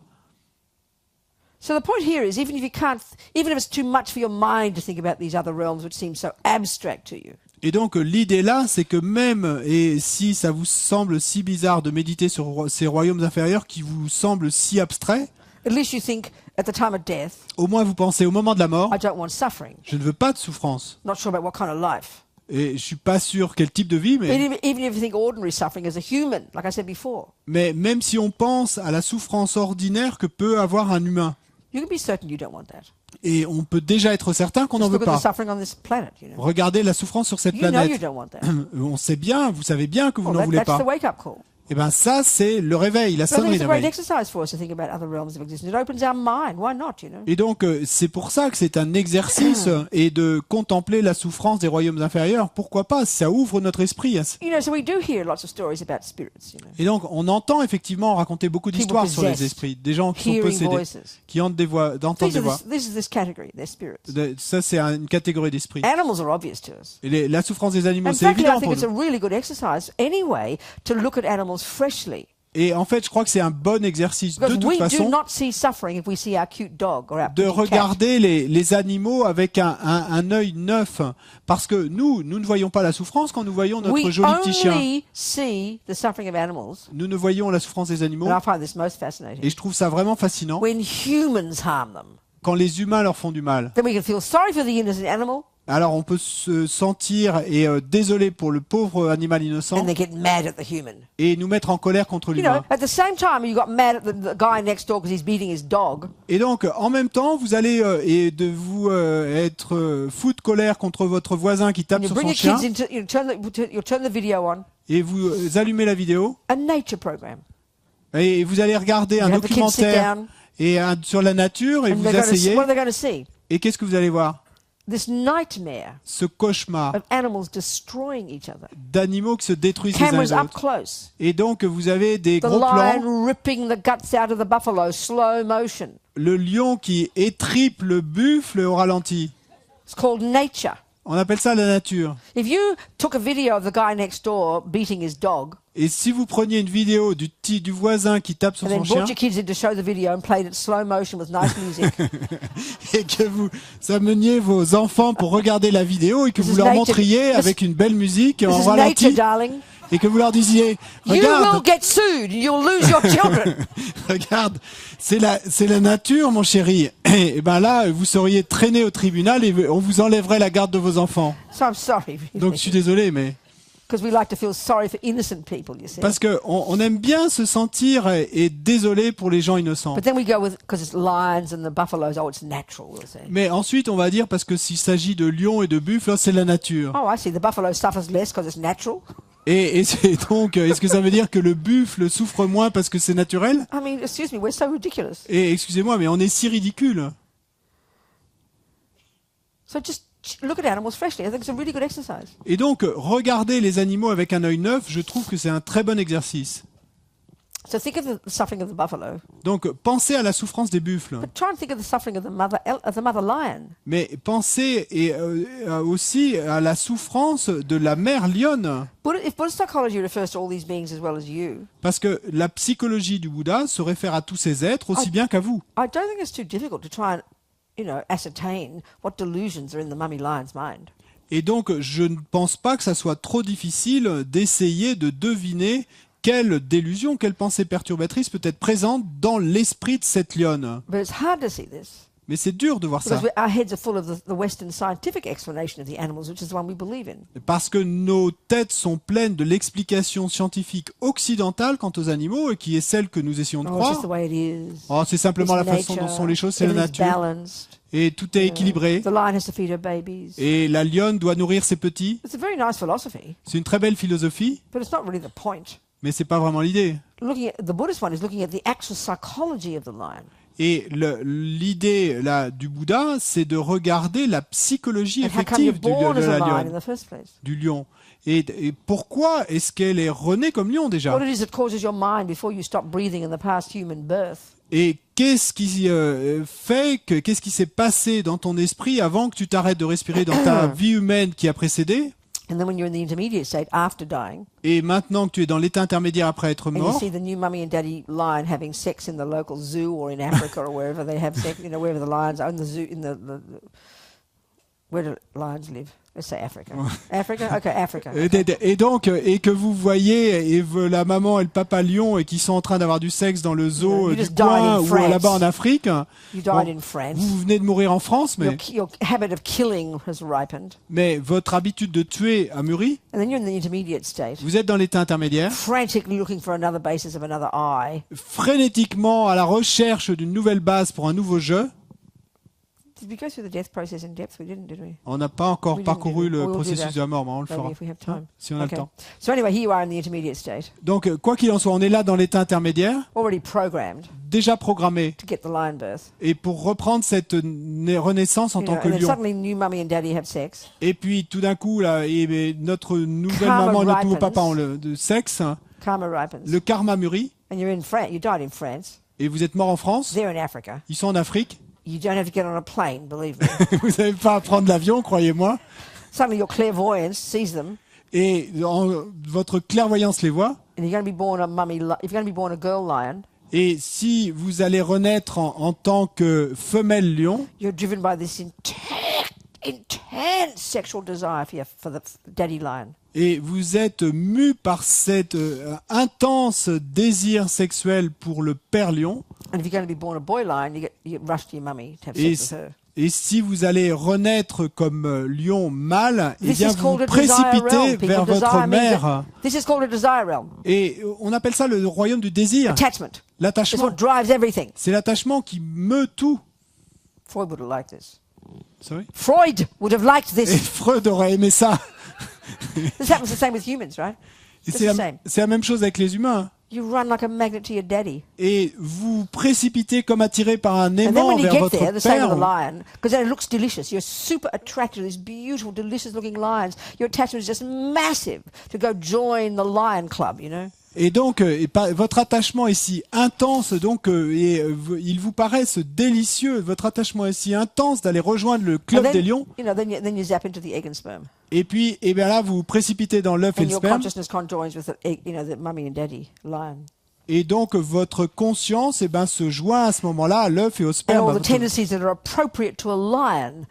So the point here is, even if it's too much for your mind to think about these other realms which seem so abstract to you, Et donc l'idée là, c'est que même et si ça vous semble si bizarre de méditer sur ces royaumes inférieurs qui vous semblent si abstraits, at least you think at the time of death, au moins vous pensez au moment de la mort, I don't want suffering. je ne veux pas de souffrance. Not sure about what kind of life. Et je suis pas sûr quel type de vie, But mais even if you think ordinary suffering as a human, like I said before, même si on pense à la souffrance ordinaire que peut avoir un humain, you can be certain you don't want that. et on peut déjà être certain qu'on n'en Just veut look at the pas. suffering on this planet, you know. Regardez la souffrance sur cette You know you planète. don't want that. On sait bien, vous savez bien que vous Well, n'en voulez that's pas. the wake-up call. Et ben ça, c'est le réveil, la But I think sonnerie it's de a great réveil. exercise for us to think about other realms of existence. It opens our mind. Why not, you know? Et donc, c'est pour ça que c'est un exercice et de contempler la souffrance des royaumes inférieurs. Pourquoi pas? Ça ouvre notre esprit. You know, so we do hear lots of stories about spirits, you know. Et donc, on entend effectivement raconter beaucoup d'histoires sur les possessed, esprits. Des gens qui sont Hearing possédés, voices. qui entendent des voix, d'entendre des voix. This is this category. They're spirits. Ça, c'est une catégorie d'esprit. Animals are obvious to us. Et la souffrance des animaux, And c'est frankly, I évident think pour it's a nous. really good exercise anyway to look at animals freshly. Et en fait, je crois que c'est un bon exercice de Because toute we do façon not see suffering if we see our cute dog or our de pretty cat. regarder les animaux avec un œil neuf. Parce que nous ne voyons pas la souffrance quand nous voyons notre We joli petit chien. only see the suffering of animals, Nous ne voyons la souffrance des animaux. and I find this most fascinating, Et je trouve ça vraiment fascinant when humans harm them. quand les humains leur font du mal. Then we can feel sorry for the innocent animal, Alors on peut se sentir désolé pour le pauvre animal innocent and they get mad at the human. et nous mettre en colère contre You know, l'humain. at the same time, you got mad at the guy next door because he's beating his dog. Et donc en même temps, vous allez être fou de colère contre votre voisin qui tape And you sur bring son your chien kids into, you turn the video on, et vous allumez la vidéo a nature program. et vous allez regarder un You have the kids sit documentaire down. et sur la nature et And vous they're gonna see, asseyez what are they going to see? et qu'est-ce que vous allez voir? This nightmare Ce cauchemar of animals destroying each other. d'animaux qui se détruisent les uns Cameras les up autres. close. Et donc vous avez des The gros plans, lion ripping the guts out of the buffalo, slow motion. le lion qui étripe le buffle au ralenti. It's called nature. On appelle ça la nature. If you took a video of the guy next door beating his dog, Et si vous preniez une vidéo du voisin qui tape sur and then son chien brought your kids in to show the video and played it slow motion with nice music, et que vous ameniez vos enfants pour regarder la vidéo et que This vous is leur nature. montriez This- avec une belle musique this en is nature, ralenti darling. et que vous leur disiez You will regarde, get sued and you'll lose your children. regarde, c'est la nature mon chéri. Et ben là vous seriez traîné au tribunal et on vous enlèverait la garde de vos enfants. So I'm sorry, Donc je suis désolé mais because we like to feel sorry for innocent people, you see. parce que on aime bien se sentir et désolé pour les gens innocents. But then we go with, because it's lions and the buffaloes, oh, it's natural, we'll say. Mais ensuite on va dire parce que s'il s'agit de lions et de buffles, c'est la nature. Oh, I see, the buffalo suffers less because it's natural. Et c'est donc, est-ce que ça veut dire que le buffle souffre moins parce que c'est naturel? I mean, excuse me, we're so ridiculous. Et excusez-moi, mais on est si ridicule. So just look at animals freshly. I think it's a really good exercise. Et donc, regarder les animaux avec un œil neuf, je trouve que c'est un très bon exercice. So think of the suffering of the buffalo, Donc, pensez à la souffrance des buffles, but try and think of the suffering of the mother lion. mais pensez aussi à la souffrance de la mère lionne. If Buddhist psychology refers to all these beings as well as you, Parce que la psychologie du Bouddha se réfère à tous ces êtres aussi bien qu'à vous. I don't think it's too difficult to try and, ascertain what delusions are in the mummy lion's mind. Et donc, je ne pense pas que ça soit trop difficile d'essayer de deviner quelle délusion, quelle pensée perturbatrice peut être présente dans l'esprit de cette lionne. But it's hard to see this Mais c'est dur de voir ça. because our heads are full of the Western scientific explanation of the animals, which is the one we believe in. Parce que nos têtes sont pleines de l'explication scientifique occidentale quant aux animaux et qui est celle que nous essayons de Oh, it's just croire. the way it is. Oh, c'est simplement It's la façon nature. dont sont les choses, c'est la Everything's nature. balanced. Et tout est équilibré. The lion has to feed her babies. Et la lionne doit nourrir ses petits. It's a very nice philosophy, C'est une très belle philosophie, but it's not really the point. mais c'est pas vraiment l'idée. The Buddhist one is looking at the actual psychology of the lion. Et l'idée là du Bouddha, c'est de regarder la psychologie And how come you're effective born de as a la lion in lionne, the first place? du lion. Et pourquoi est-ce qu'elle est renée comme lion déjà? What it is that causes your mind before you stop breathing in the past human birth? Et qu'est-ce qui qu'est-ce qui s'est passé dans ton esprit avant que tu t'arrêtes de respirer dans ta vie humaine qui a précédé? And then when you're in the intermediate state after dying, Et maintenant que tu es dans l'état intermédiaire après être and you mort, see the new mummy and daddy lion having sex in the local zoo or in Africa or wherever they have sex, wherever the lions are in the zoo, where do lions live? Let's say Africa. Africa? Okay, Africa. et donc et que vous voyez la maman et le papa lion et qui sont en train d'avoir du sexe dans le zoo You du just died coin in ou France. là-bas en Afrique, You died Bon, in France. vous venez de mourir en France, Your habit of killing has ripened. mais votre habitude de tuer a mûri. And then you're in the intermediate state, Vous êtes dans l'état intermédiaire, frantically looking for another basis of another eye. frénétiquement à la recherche d'une nouvelle base pour un nouveau jeu. Did we go through the death process in depth? We didn't, did we? On n'a pas encore We didn't parcouru do that. le We will do processus that. de la mort, mais on le Maybe fera if we have time. si on a Okay. le temps. So anyway, here you are in the intermediate state, Donc, quoi qu'il en soit, on est là dans l'état intermédiaire, already programmed déjà programmé, to get the lion birth. et pour reprendre cette renaissance en tant que And then lion. suddenly new mummy and daddy have sex. Et puis, tout d'un coup, là, et notre nouvelle Karma maman et notre nouveau ripens. papa ont de sexe, Karma ripens. le karma mûrit, And you're in France. You died in France. et vous êtes mort en France, They're in Africa. ils sont en Afrique, You don't have to get on a plane, believe me. vous n'avez pas à prendre l'avion, croyez-moi, Suddenly your clairvoyance sees them, et votre clairvoyance les voit, and you're going to be born a mummy. If you're going to be born a girl lion, et si vous allez renaître en tant que femelle lion, you're driven by this intense sexual desire for the daddy lion. et vous êtes mu par cet intense désir sexuel pour le père lion, And if you're going to be born a boy lion, you rush to your mummy to have et, sex with her. et si vous allez renaître comme lion mâle, eh This bien is vous vous called a desire précipitez realm. People, vers votre desire means mère. This is called a desire realm. Et on appelle ça le royaume du désir, Attachment. It's l'attachement. what drives everything. C'est l'attachement qui meut tout. Freud would have liked this. Sorry. Freud would have liked Et this. Freud aurait aimé ça. This happens the same with humans, right? Et It's c'est the la, same. c'est la même chose avec les humains. You run like a magnet to your daddy. et vous précipitez comme attiré par un And then aimant when you vers get votre there, the same with the père. lion, because then it looks delicious. You're super attracted to these beautiful, delicious-looking lions. Your attachment is just massive to go join the lion club, you know. Et donc, votre attachement est si intense, donc, il vous paraît ce délicieux. Votre attachement est si intense d'aller rejoindre le And club then, des lions. you know, then you zap into the egg and sperm. Et puis, et bien là, vous vous précipitez dans l'œuf et And le your sperme. consciousness conjoins with the egg, you know, the mummy and daddy lion. Et donc, votre conscience, se joint à ce moment-là à l'œuf et au And sperme. all à the votre- tendencies that are appropriate to a lion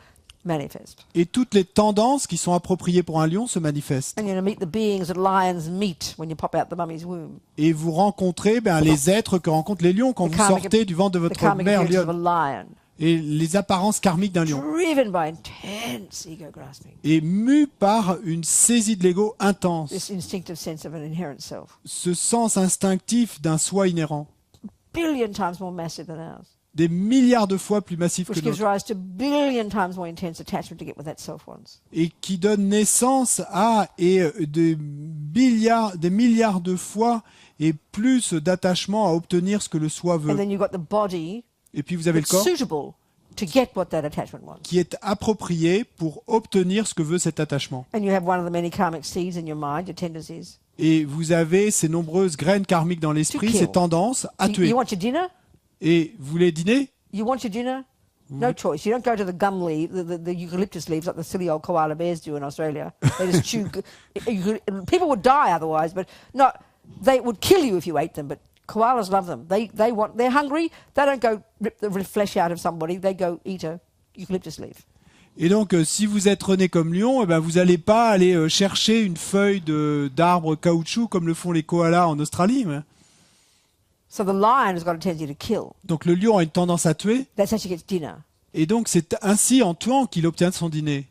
manifest. Et toutes les tendances qui sont appropriées pour un lion se manifestent. And you know, meet the beings that lions meet when you pop out the mummy's womb. Et vous rencontrez les êtres que rencontrent les lions quand The vous karmic- sortez du ventre de The votre karmic mère appearance of lion. a lion, Et les apparences karmiques d'un lion. driven by intense ego grasping, Et mu par une saisie de l'ego intense. this instinctive sense of an inherent self, Ce sens instinctif d'un soi inhérent. billion times more massive than ours, Des milliards de fois plus massif que which gives notre. rise to billion times more intense attachment to get what that self wants. Et qui donne naissance à des milliards de fois et plus d'attachement à obtenir ce que le soi And veut. then you've got the body Et puis vous avez le that's corps suitable to get what that attachment wants. qui est approprié pour obtenir ce que veut cet attachement. And you have one of the many karmic seeds in your mind, your tendencies. Et vous avez ces nombreuses graines karmiques dans l'esprit, To kill. ces tendances à You tuer. want your dinner? Et vous voulez dîner? You want your dinner? No choice. You don't go to the gum leaf, the eucalyptus leaves like the silly old koala bears do in Australia. They just chew. People would die otherwise, but no, they would kill you if you ate them. But koalas love them. They're hungry. They don't go rip the flesh out of somebody. They go eat a eucalyptus leaf. Et donc, si vous êtes rené comme lion, vous n'allez pas aller chercher une feuille d'arbre caoutchouc comme le font les koalas en Australie. So the lion has got a tendency to kill. Donc, le lion a une tendance à tuer. That's how she gets dinner. Et donc, c'est ainsi en tuant qu'il obtient son dîner.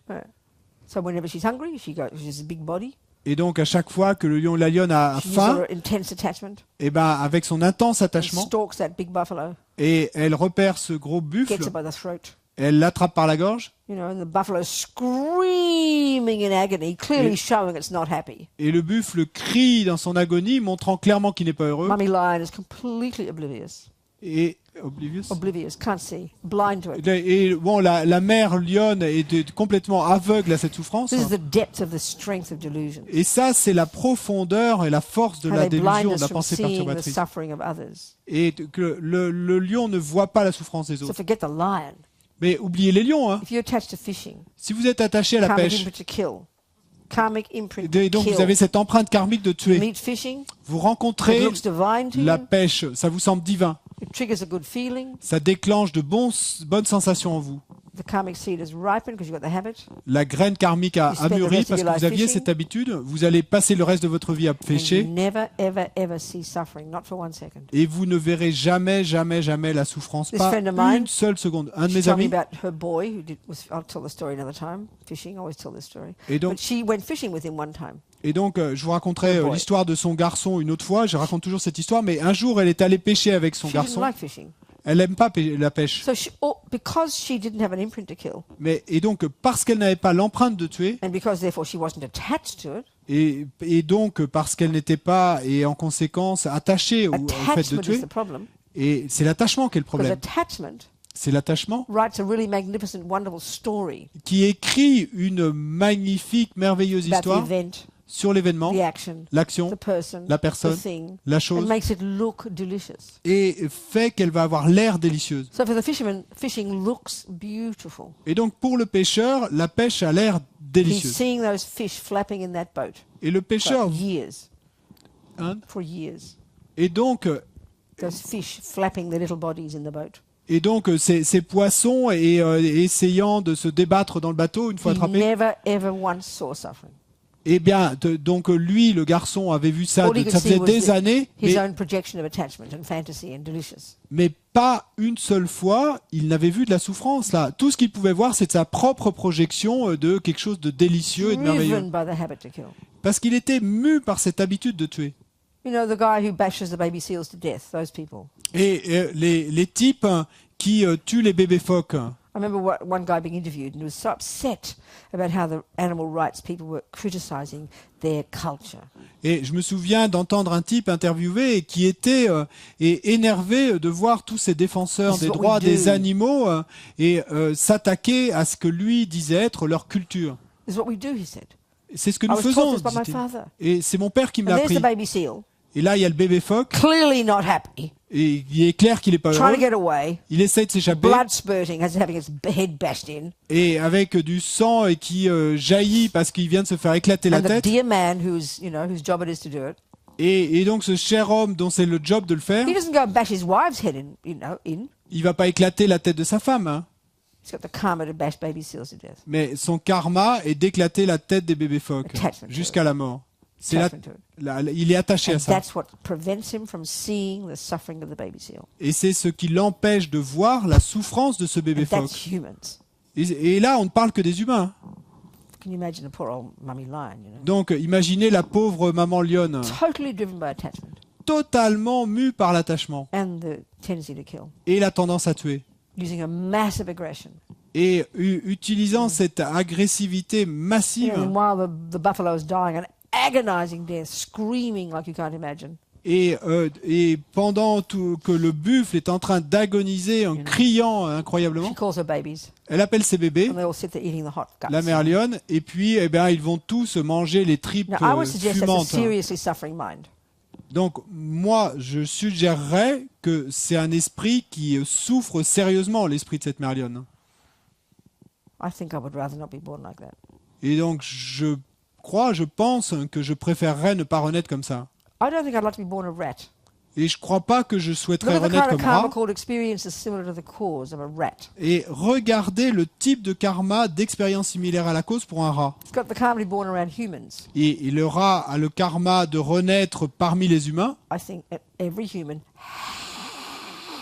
So whenever she's hungry, she's a big body. Et donc, à chaque fois que le lion ou la lionne a She uses faim, her intense attachment. avec son intense And attachement, stalks that big buffalo. et elle repère ce gros Gets buffle, it by the throat. elle l'attrape par la gorge, You know, and the buffalo screaming in agony, clearly showing it's not happy. et le buffle crie dans son agonie, montrant clairement qu'il n'est pas heureux. Mummy lion is completely oblivious. Et oblivious. Oblivious, can't see, blind to it. Et bon, la mère lionne est complètement aveugle à cette souffrance. This is the depth of the strength of delusion. Et ça, c'est la profondeur et la force de How la they blind délusion, de us la from pensée seeing the perturbatrice. suffering of others. Et que le lion ne voit pas la souffrance des So autres. forget the lion. Mais oubliez les lions, hein. If you're attached to fishing, Si vous êtes attaché à la karmic pêche, imprint to kill, karmic imprint et to donc kill. vous avez cette empreinte karmique de You tuer, meet fishing, vous it rencontrez looks divine to la you, pêche, ça vous semble divin, it triggers a good feeling. ça déclenche de bonnes sensations en vous. The karmic seed is ripened because you've got the habit. La graine karmique a You spend the mûri rest of parce your que life vous aviez fishing. cette habitude, vous allez passer le reste de votre vie à And you pêcher, never, ever, ever see suffering, not for 1 second. et vous ne verrez jamais la souffrance, This pas friend of mine, une seule seconde. Un de She mes told me amis, about her boy I'll tell the story another time. Fishing, I always tell this story. et donc But she went fishing with him one time. je vous raconterai Oh boy. l'histoire de son garçon une autre fois. Je raconte toujours cette histoire, mais un jour, elle est allée pêcher avec son She didn't garçon. like fishing. Elle n'aime pas la pêche. So because she didn't have an imprint to kill, Et donc, parce qu'elle n'avait pas l'empreinte de tuer, and because therefore she wasn't attached to it, et donc parce qu'elle n'était pas, et en conséquence, attachée au fait de attachment is tuer, the problem. et c'est l'attachement qui est le Because problème. attachment C'est l'attachement writes a really magnificent, wonderful story qui écrit une magnifique, merveilleuse about the histoire event, sur l'événement, the action, l'action, the person, la the personne, thing, la and chose, makes it look delicious. et fait qu'elle va avoir l'air délicieuse. So for the fisherman, fishing looks beautiful. Et donc, pour le pêcheur, la pêche a l'air He's délicieuse. seeing those fish flapping in that boat Et le pêcheur, for years. hein, For years. et donc, Those fish flapping their little bodies in the boat. ces poissons essayant de se débattre dans le bateau une fois He attrapés, never ever once saw suffering. eh bien, donc lui, le garçon, avait vu ça, All he could ça see faisait was des années, His own projection of attachment and fantasy and delicious. mais pas une seule fois, il n'avait vu de la souffrance là. Tout ce qu'il pouvait voir, c'est sa propre projection de quelque chose de délicieux et de merveilleux. Driven by the habit to kill. Parce qu'il était mu par cette habitude de tuer. You know, the guy who bashes the baby seals to death, those people. Et les types qui tuent les bébés phoques, I remember one guy being interviewed and he was so upset about how the animal rights people were criticising their culture. Et je me souviens d'entendre un type interviewé qui était énervé de voir tous ces défenseurs This is des what we droits des do. animaux s'attaquer à ce que lui disait être leur culture. This is what we do, he said. C'est ce que I nous was faisons. taught this by my dit-il. father. Et c'est mon père qui me And l'a there's appris. the baby seal, Et là, il y a le bébé phoque. clearly not happy, Et il est clair qu'il est pas trying to heureux. get away, Il essaie de s'échapper. blood spurting as having its head bashed in, Et avec du sang et qui jaillit parce qu'il vient de se faire éclater la and the tête. dear man whose job it is to do it, Et donc ce cher homme dont c'est le job de le faire, he doesn't go and bash his wife's head in. il va pas éclater la tête de sa femme, hein. He's got the karma to bash baby seals to death. Mais son karma est d'éclater la tête des bébés phoques Attachment to jusqu'à la mort. C'est Attachment to it. il est attaché à And ça. that's what prevents him from seeing the suffering of the baby seal. Et c'est ce qui l'empêche de voir la souffrance de ce bébé And phoque. that's humans. Et là, on ne parle que des humains. Can you imagine the poor old mummy lion, Donc imaginez la pauvre maman lionne, Totally driven by attachment totalement mue par l'attachement and the tendency to kill, et la tendance à tuer. using a massive aggression. Et utilisant cette agressivité massive. And while the buffalo is dying an agonizing death, screaming like you can't imagine. Et pendant que le buffle est en train d'agoniser en criant incroyablement, She calls her babies, elle appelle ses bébés, and they all sit there eating the hot guts. la mère lionne, et puis ils vont tous manger les tripes Now, I would suggest that's a fumantes. seriously suffering mind. Donc moi, je suggérerais que c'est un esprit qui souffre sérieusement, l'esprit de cette mère lionne. I think I would rather not be born like that. Et donc je pense que je préférerais ne pas renaître comme ça. I don't think I'd like to be born a rat. Et je crois pas que je Look souhaiterais at the renaître kind of comme karma rat. called experience is similar to the cause of a rat. Et regardez le type de karma, d'expérience similaire à la cause pour un rat. It's got the karma to be born around humans. Et le rat a le karma de renaître parmi les humains. I think every human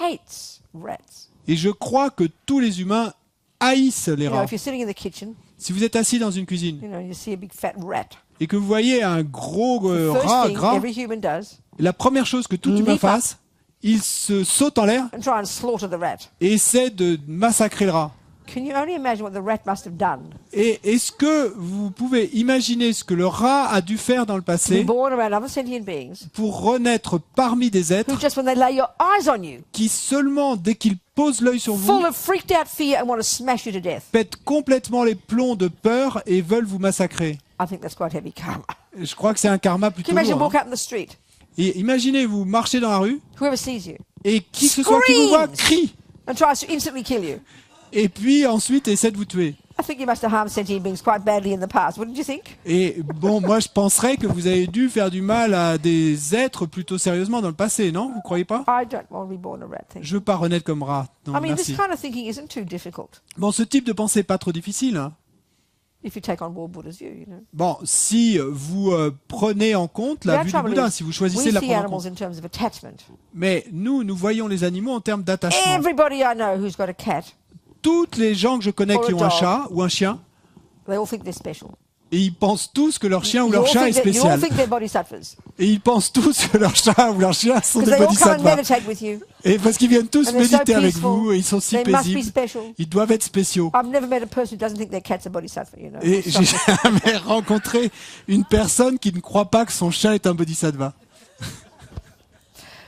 hates rats. Et je crois que tous les humains haïssent les You know, rats. if you're sitting in the kitchen, Si vous êtes assis dans une cuisine you see a big fat rat. et que vous voyez un gros The first rat thing gras, every human does, la première chose que tout humain Leap up. fasse, il se saute en l'air and try and slaughter the rat. et essaie de massacrer le rat. Can you only imagine what the rat must have done? Et est-ce que vous pouvez imaginer ce que le rat a dû faire dans le To be passé born around other sentient beings pour renaître parmi des who êtres just when they lay your eyes on you, qui seulement, dès qu'ils posent l'œil sur vous, full of freaked out fear and want to smash you to death? pètent complètement les plombs de peur et veulent vous massacrer? I think that's quite heavy karma. Je crois que c'est un karma Can plutôt you imagine lourd, walk hein. out in the street, Et imaginez, vous marchez dans la rue whoever sees you, et qui que ce soit qui vous voit Screams. crie and tries to instantly kill you? et puis ensuite essaie de vous tuer. I think you must have harmed sentient beings quite badly in the past, wouldn't you think? Et bon, moi je penserais que vous avez dû faire du mal à des êtres plutôt sérieusement dans le passé, non? Vous croyez pas? I don't want to be born a rat. Thank you. Je veux pas renaître comme rat. Non, I mean, this merci. kind of thinking isn't too difficult Bon, ce type de pensée est pas trop difficile, hein. if you take on more Buddha's view, you know. Bon, si vous prenez en compte la The vue du trouble Bouddha, is, si vous choisissez we de la see prendre en animals compte. in terms of attachment. Mais nous voyons les animaux en termes d'attachement. Everybody I know who's got a cat, Toutes les gens que je connais Or qui a ont un dog. chat ou un chien, they all think they're special. et ils pensent tous que leur chien ou You leur all chat est think you all spécial. think they're bodhisattvas Et ils pensent tous que leur chat ou leur chien sont because des they all come and bodhisattvas. meditate with you. Et parce qu'ils viennent tous And they're so méditer avec peaceful. vous, et ils sont si They must be paisibles. special. Ils doivent être spéciaux. I've never met a person who doesn't think their cat's a bodhisattva, you know. Et j'ai jamais rencontré une personne qui ne croit pas que son chat est un bodhisattva.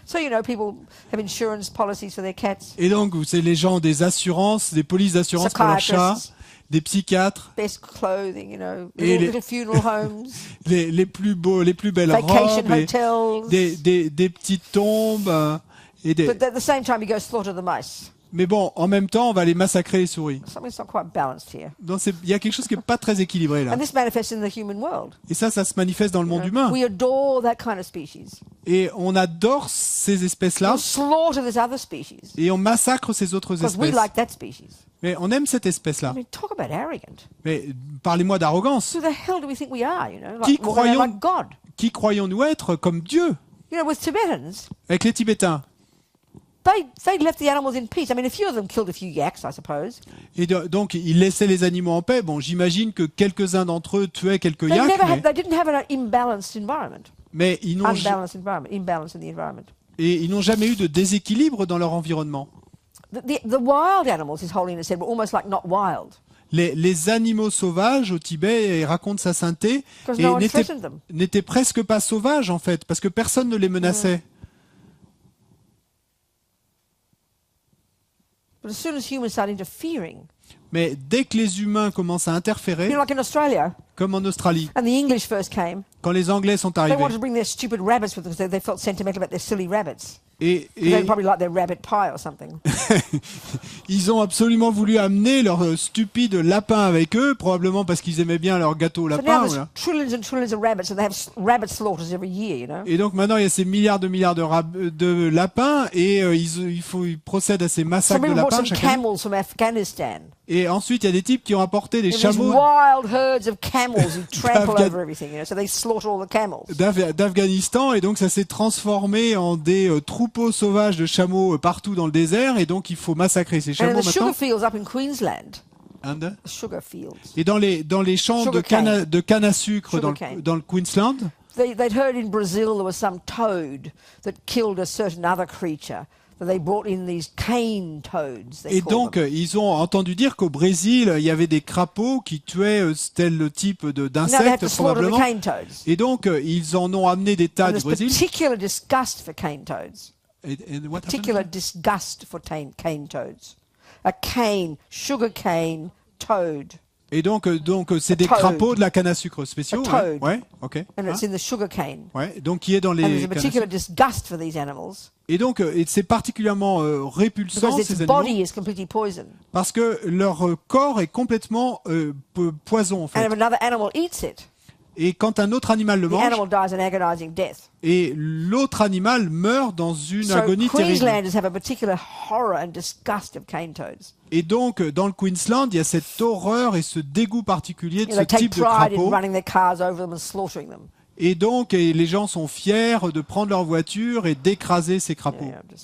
So, you know, people have insurance policies for their cats, Et donc, c'est les gens ont des assurances, des polices d'assurance pour leurs chats, psychiatrists, des psychiatres, best clothing, you know, Et little funeral homes, les plus beaux, les plus belles vacation robes, et hotels. des petites tombes. Et But at the same time, you go slaughter the mice. Mais bon, en même temps, on va les massacrer les souris. Something's not quite balanced here. Donc il y a quelque chose qui n'est pas très équilibré là. And this manifests in the human world. Et ça se manifeste dans le monde You know, humain. we adore that kind of species. Et on adore ces espèces-là We'll slaughter this other species et on massacre ces autres because we espèces. like that species. Mais on aime cette I espèce-là. mean, talk about arrogant. Mais parlez-moi d'arrogance. Who the hell do we think we are, you know? Qui Like, walking around croyons- like God. Qui croyons-nous être comme Dieu? You know, with Tibetans, Avec les Tibétains. they left the animals in peace. I mean, a few of them killed a few yaks, I suppose. Et donc, ils laissaient les animaux en paix. Bon, j'imagine que quelques-uns d'entre eux tuaient quelques They yaks, they didn't have an imbalanced environment. mais ils Imbalance in the environment. et ils n'ont jamais eu de déséquilibre dans leur environnement. the wild animals, His Holiness said, were almost like not wild. Les animaux sauvages au Tibet, il raconte sa sainteté, Because et no one threatened them. n'étaient presque pas sauvages en fait, parce que personne ne les menaçait. But as soon as humans start interfering, Mais dès que les humains commencent à interférer, like in Australia, comme en Australie, and the English first came, quand les Anglais sont they arrivés, wanted to bring their stupid rabbits with them because they felt sentimental about their silly rabbits. et They probably like their rabbit pie or something. ils ont absolument voulu amener leur stupide lapin avec eux, probablement parce qu'ils aimaient bien leur gâteau au So now lapin. there's Voilà. trillions and trillions of rabbits, and they have rabbit slaughters every year, you know. Et donc maintenant il y a ces milliards de lapins, et ils procèdent à ces Some massacres de people brought lapins some chaque année. camels from Afghanistan. Et ensuite il y a des types qui ont apporté des There's chameaux wild herds of camels who trample d'Afghan- over everything, you know. So they slaughter all the camels. d'Afghanistan, et donc ça s'est transformé en des troupeaux sauvages de chameaux partout dans le désert, et donc il faut massacrer ces And in chameaux the sugar maintenant. fields up in Queensland, And- the sugar fields, Et dans les champs de Sugarcane. canne à sucre Sugarcane. dans le Queensland, they'd heard in Brazil there was some toad that killed a certain other creature. So they brought in these cane toads. They et call donc them. ils ont entendu dire qu'au Brésil il y avait des crapauds qui tuaient tel type Now they have d'insectes to slaughter the probablement. cane toads. Et donc ils en ont amené des tas And du there's Brésil. particular disgust for cane toads. Et what happened? Particular disgust for cane toads. A cane, sugar cane, toad. Et donc c'est des toad. crapauds de la canne à sucre spéciaux. A Ouais, toad. ouais, ok. And Hein? it's in the sugar cane. Ouais, donc qui est dans And there's les a cannes à particular sucre. disgust for these animals Et donc et c'est particulièrement répulsant because ces its animaux body is completely poisoned. parce que leur corps est complètement poison en And fait. if another animal eats it, Et quand un autre animal le the mange, animal dies an agonizing death. et l'autre animal meurt dans une So agonie terrible. Queenslanders have a particular horror and disgust of cane toads. Et donc dans le Queensland, il y a cette horreur et ce dégoût particulier de You ce know, they take type de pride in crapaud. running their cars over them and slaughtering them. Et donc les gens sont fiers de prendre leur voiture et d'écraser ces crapauds. Yeah, I'm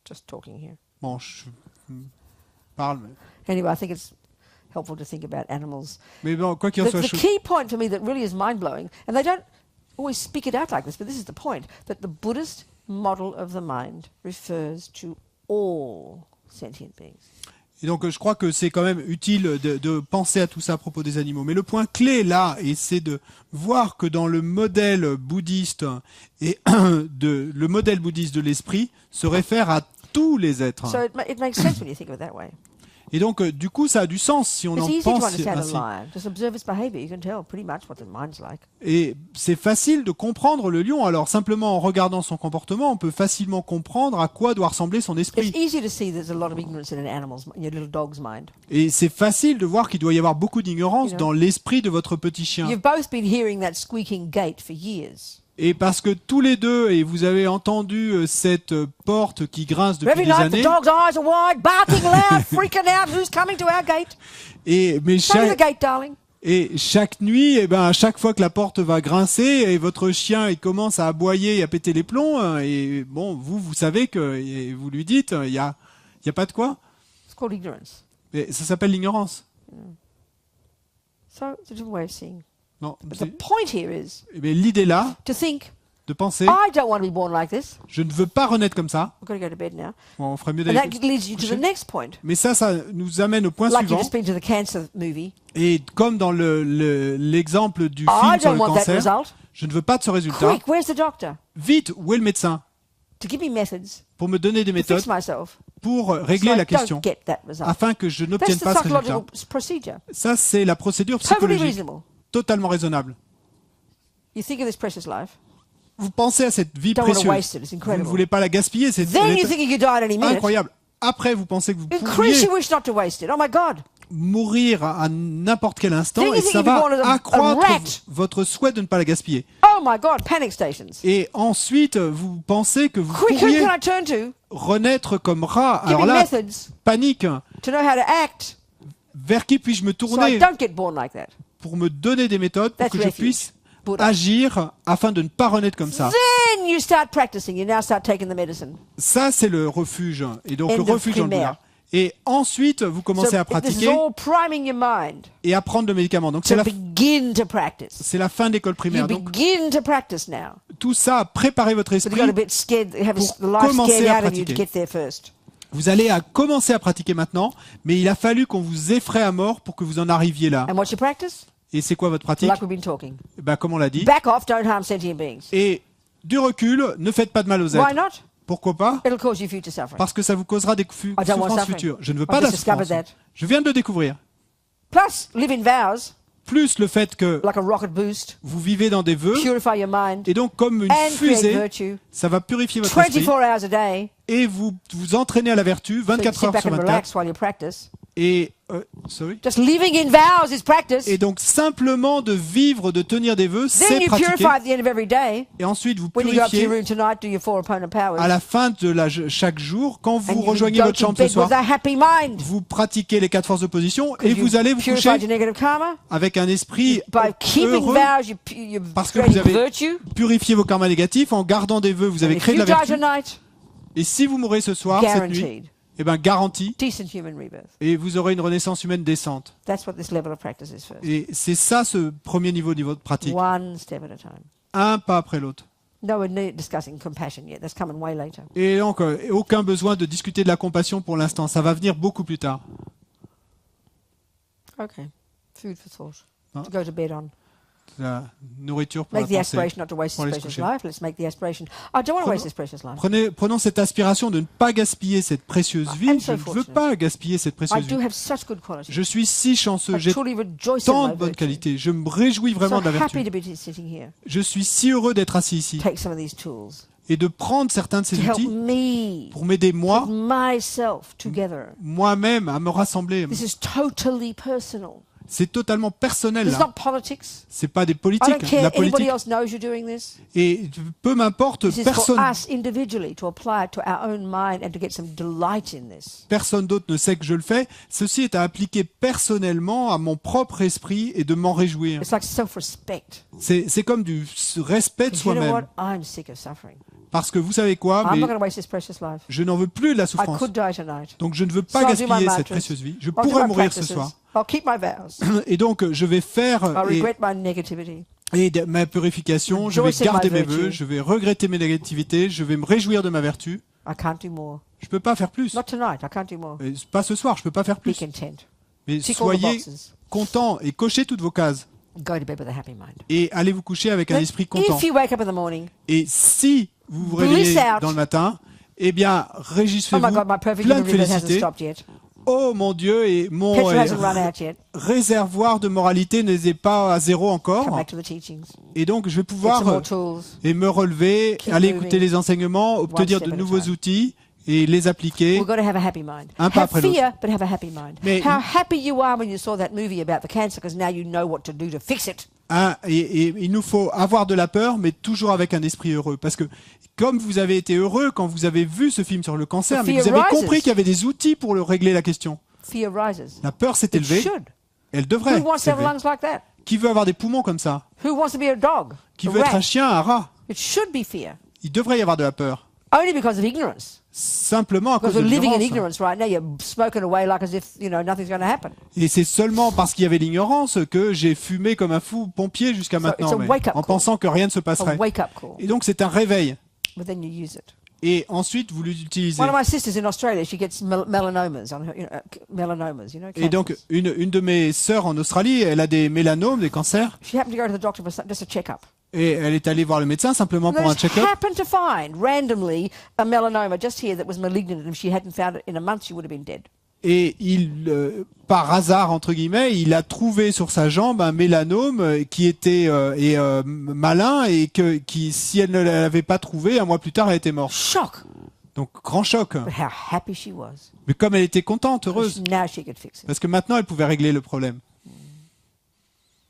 just talking here. Bon, je parle. Anyway, I think it's helpful to think about animals. Mais bon, quoi qu'il en The, soit, the key point for me that really is mind-blowing, and they don't always speak it out like this, but this is the point, that the Buddhist model of the mind refers to all sentient beings. et donc je crois que c'est quand même utile de penser à tout ça à propos des animaux. Mais le point clé là, et c'est de voir que dans le modèle bouddhiste et le modèle bouddhiste de l'esprit se réfère à tous les êtres. So it makes sense when you think of it that way. Et donc du coup ça a du sens si on It's en easy to pense understand ainsi. a lion. Just observe its behavior. You can tell pretty much what the mind's like. Et c'est facile de comprendre le lion. Alors simplement en regardant son comportement, on peut facilement comprendre à quoi doit ressembler son It's esprit. easy to see there's a lot of ignorance in an animal's, in your little dog's mind. Et c'est facile de voir qu'il doit y avoir beaucoup d'ignorance You know. dans l'esprit de votre petit chien. You've both been hearing that squeaking gate for years. Et parce que tous les deux, et vous avez entendu cette porte qui grince depuis Every des night the années, dog's eyes are wide, barking loud, freaking out. Who's coming to our gate? mais Show me the chaque, gate, darling. et chaque nuit, et ben à chaque fois que la porte va grincer, et votre chien il commence à aboyer et à péter les plombs, et bon, vous savez que, et vous lui dites, il y a pas de quoi. It's called ignorance. Mais ça s'appelle l'ignorance. So it's a different way of seeing. Non, But the point here is mais l'idée là, to think, de penser, I don't want to be born like this. je ne veux pas renaître comme ça. I've got to go to bed now. Bon, on ferait mieux And d'aller. that leads you to the coucher. next point. Mais ça nous amène au point Like you've suivant. just been to the cancer movie. Et comme dans l'exemple du I film sur don't le want that cancer, result. je ne veux pas de ce résultat. Quick, where's the doctor? Vite, où est le médecin To give me methods pour me donner des to méthodes fix myself. pour So régler I la question, don't get that result. afin que je That's n'obtienne the pas ce résultat. psychological procedure. Ça, c'est la procédure Totally psychologique, reasonable. totalement raisonnable. You think of this precious life. Vous pensez à cette vie Don't want to précieuse, waste it. It's vous ne incredible. voulez pas la gaspiller, c'est Then you think you could die at any minute. incroyable. Après, vous pensez que vous Increase pourriez your wish not to waste it. Oh my God. mourir à n'importe quel instant, Then et you think ça you'd be va born as a accroître rat. votre souhait de ne pas la gaspiller. Oh my God. Panic stations. Et ensuite, vous pensez que vous Quick, who pourriez can I turn to? renaître comme rat. Give Alors me là, methods panique. to know how to act Vers qui puis-je me so I tourner don't get born like that. pour me donner des méthodes pour That's que je refuge. puisse Buddha. agir afin de ne pas renaître comme ça. Then you start practicing. You now start taking the medicine. Ça, c'est le refuge. Et donc, End le of refuge dans le primaire. Bouddha. Et ensuite, vous commencez à This is pratiquer all priming your mind et à prendre le médicament. Donc, c'est to la, begin to practice. c'est la fin de l'école You primaire. Donc, begin to practice now. tout ça, préparez votre But you esprit got a bit scared, have pour the life commencer scared à out of you to pratiquer. get there first. Vous allez commencer à pratiquer maintenant, mais il a fallu qu'on vous effraie à mort pour que vous en arriviez là. And what's your practice? Et c'est quoi votre pratique? Like we've been talking. Ben, comme on l'a dit. Back off, don't harm sentient beings. Et du recul, ne faites pas de mal aux Why êtres. not? Pourquoi pas? It'll cause you future suffering. Parce que ça vous causera des I don't want souffrances suffering. futures. Je ne veux I've pas de la just discovered souffrance. that. Je viens de le découvrir. Plus, live in vows, Plus le fait que like a rocket boost, vous vivez dans des vœux, purify your mind, et donc comme une and create fusée, virtue. ça va purifier votre esprit, 24 hours a day. et vous vous entraînez à la vertu So you 24 sit heures back sur and 24. relax while you practice. Et, sorry. Just living in vows is practice. Et donc simplement de vivre, de tenir des vœux, Then c'est you pratiquer. purify at the end of every day. Et ensuite vous When you go up to your purifiez room tonight, do your 4 opponent powers. à la fin de chaque jour, quand And vous you rejoignez go votre to chambre ce bed soir. with a happy mind. Vous pratiquez les 4 forces d'opposition et You vous allez vous purified your coucher negative karma. avec un esprit By keeping heureux, vows, you're parce que creating vous avez virtue. purifié vos karmas négatifs. En gardant des vœux, vous And avez if créé de you la die vertu. tonight, Et si vous mourrez ce soir, cette nuit, guaranteed, eh ben garanti, decent human rebirth. et vous aurez une renaissance humaine décente. That's what this level of practice is first. Et c'est ça ce premier niveau de pratique. One step at a time. Un pas après l'autre. No, we're not discussing compassion yet. That's coming way later. Et donc, aucun besoin de discuter de la compassion pour l'instant. Ça va venir beaucoup plus tard. Okay. Food for thought. Huh? To go to bed on. La nourriture pour Make the la pensée. aspiration not to waste Pour this aller se precious coucher. life. Let's make the aspiration. I don't want to waste this precious life. Prenons cette aspiration de ne pas gaspiller cette précieuse vie. I'm Je so ne veux fortunate. pas gaspiller cette I précieuse do vie. have such good qualities. Je suis si chanceux. I J'ai truly rejoice tant in de my bonnes virtue. qualités. Je me réjouis vraiment So de la happy vertu. to be sitting here. Je suis si heureux d'être assis ici Take some of these tools et de prendre certains de ces to help outils me pour m'aider put moi, myself together. moi-même, à me rassembler. This is totally personal. C'est totalement personnel It's là. not politics. C'est pas des I politiques, don't care la anybody politique. else knows you're doing this. Et peu m'importe, This is for personne, us individually to apply it to our own mind and to get some delight in this. personne d'autre ne sait que je le fais. Ceci est à appliquer personnellement à mon propre esprit et de m'en réjouir. It's like self-respect. C'est comme du respect de 'Cause you know what? soi-même. I'm sick of suffering. Parce que vous savez quoi, I'm mais not going to waste this precious life. je n'en veux plus de la I souffrance. could die tonight. Donc je ne veux So pas I'll do my gaspiller cette mantras. précieuse vie. Je I'll do pourrais my mourir ce practices. soir. I'll keep my vows. Et donc je vais faire I'll regret my negativity. ma purification, je vais Rejoice in my garder mes virtue. vœux, je vais regretter mes négativités, je vais me réjouir de ma vertu. I can't do more. Je peux pas faire plus. Not tonight. I can't do more. Et pas ce soir, je peux pas faire Be plus. content. Mais Tick all the soyez boxes. contents et cochez toutes vos cases. Go to bed with a happy mind. Et allez vous coucher avec un But esprit content. if you wake up in the morning, Et si vous vous Bliss réveillez out. dans le matin, eh bien, oh réjouissez-vous, my God, my perfect plein human de rebirth hasn't félicité. stopped yet. Oh mon Dieu, et mon Petrol hasn't run out yet. réservoir de moralité n'est pas à zéro Come encore. back to the teachings. Et donc, je vais Get some pouvoir more tools. et me relever, Keep aller moving. écouter les enseignements, obtenir step de at a nouveaux time. outils et les appliquer. We've got to have a happy mind. Un pas Have après l'autre. fear, but have a happy mind. Mais- How happy you are when you saw that movie about the cancer, because now you know what to do to fix it. Hein, et il nous faut avoir de la peur, mais toujours avec un esprit heureux. Parce que comme vous avez été heureux quand vous avez vu ce film sur le cancer, The mais fear vous avez rises. compris qu'il y avait des outils pour régler la question. Fear rises. La peur s'est It élevée, should. elle devrait Who wants to have s'élever. lungs like that? Qui veut avoir des poumons comme ça? Who wants to be a dog? Qui A veut être un rat? chien, un rat? It should be fear. Il devrait y avoir de la peur. Only because of ignorance. Simplement à cause Because de we're living in l'ignorance. ignorance right now. You're smoking away like as if, nothing's going to happen. Et c'est seulement parce qu'il y avait l'ignorance que j'ai fumé comme un fou pompier jusqu'à So maintenant, it's a mais wake-up en call. pensant que rien ne se A passerait. wake-up call. Et donc c'est un réveil. But then you use it. Et ensuite vous l'utilisez. One of my sisters in Australia, she gets melanomas on her, melanomas, Et donc cancers. une de mes sœurs en Australie, elle a des mélanomes, des cancers, She happened to go to the doctor for just a check-up. et elle est allée voir le médecin simplement And pour they un just check-up. happened to find randomly a melanoma just here that was malignant, and if she hadn't found it in a month, she would have been dead. Et par hasard entre guillemets, il a trouvé sur sa jambe un mélanome qui était malin et qui, si elle ne l'avait pas trouvé, un mois plus tard, elle était morte. Shock. Donc grand choc. But how happy she was. Mais comme elle était contente, heureuse, Now she could fix it. parce que maintenant elle pouvait régler le problème.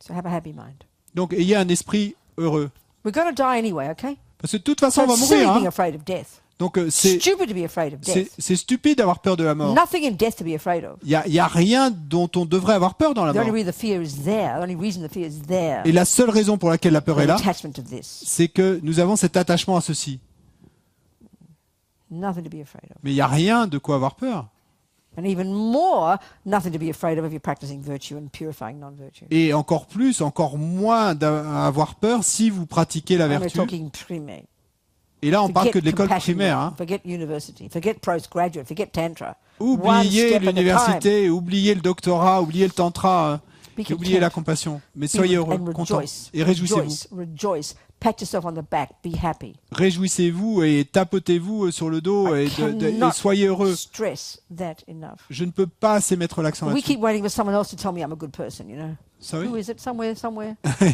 So have a happy mind. Donc ayez un esprit heureux. We're going to die anyway, okay? Parce que de toute façon, So on va it's silly mourir. being Hein. afraid of death. Donc c'est Stupid to be afraid of death. stupide d'avoir peur de la mort. Nothing in death to be afraid of. Il y a rien dont on devrait avoir peur dans la The only mort. reason the fear is there, the only reason the fear is there, Et la seule raison pour laquelle la peur est the là, attachment to this. c'est que nous avons cet attachement à ceci. Nothing to be afraid of. Mais il n'y a rien de quoi avoir peur. And even more, nothing to be afraid of if you're practicing virtue and purifying non-virtue. Et encore plus, encore moins d'avoir peur si vous pratiquez la And we're vertu. talking prime. Et là, on parle Forget que de l'école compassion primaire. learning, Hein. forget university, forget postgraduate, forget tantra. One Oubliez step at a l'université, oubliez le doctorat, oubliez le tantra, Be et oubliez la content. compassion. Mais Be soyez re- heureux, and contents rejoice, et réjouissez-vous. rejoice. Pat yourself on the back. Be happy. Réjouissez-vous et tapotez-vous sur le dos I et cannot soyez heureux. stress that enough. Je ne peux pas assez mettre l'accent We là-dessus. keep waiting for someone else to tell me I'm a good person, you know. Ça, oui. Who is it? Somewhere.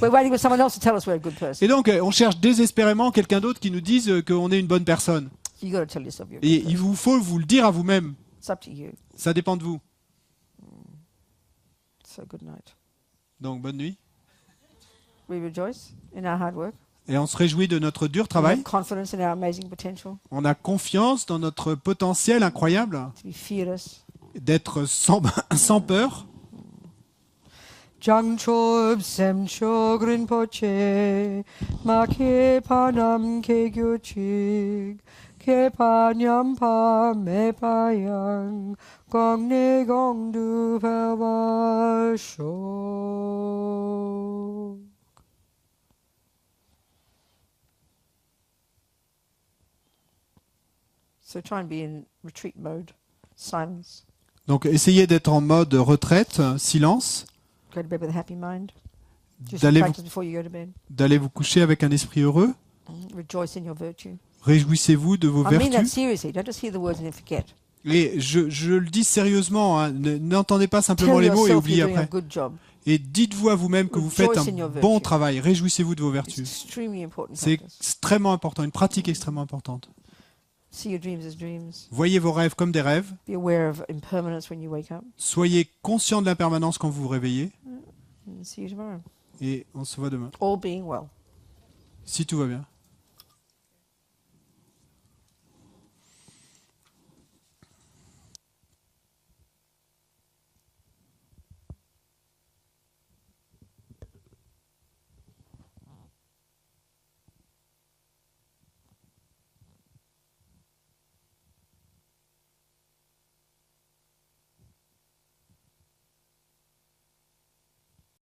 We're waiting for someone else to tell us we're a good person. Et donc, on cherche désespérément quelqu'un d'autre qui nous dise qu'on est une bonne personne. You got to tell yourself you're a Et good il person. vous faut vous le dire à vous-même. It's up to you. Ça dépend de vous. So good night. Donc, bonne nuit. We rejoice in our hard work. Et on se réjouit de notre dur We travail. have confidence in our amazing potential On a confiance dans notre potentiel incroyable to be fearless. d'être sans peur. Jangchob semcho grinpoche make panam ke gyochig ke panyam pa me payang gong ne gong du pa sho. So try and be in retreat mode, silence. Donc, essayez d'être en mode retraite, silence, Go to bed with a happy mind. Just d'aller practice before you go to bed. vous coucher avec un esprit heureux. Rejoice in your virtue. Réjouissez-vous de vos I mean that vertus. seriously. Don't just hear the words and then forget. Et je le dis sérieusement, hein, n'entendez pas simplement Tell les mots et yourself oubliez you're doing a après. good job. Et dites-vous à vous-même que vous faites Rejoice in your un virtue. bon travail. Réjouissez-vous de vos It's vertus. extremely important C'est practice. extrêmement important, une pratique extrêmement importante. See your dreams as dreams. Voyez vos rêves comme des rêves. Be aware of impermanence when you wake up. Soyez conscient de l'impermanence quand vous vous réveillez. And see you tomorrow. Et on se voit demain. All being well. Si tout va bien.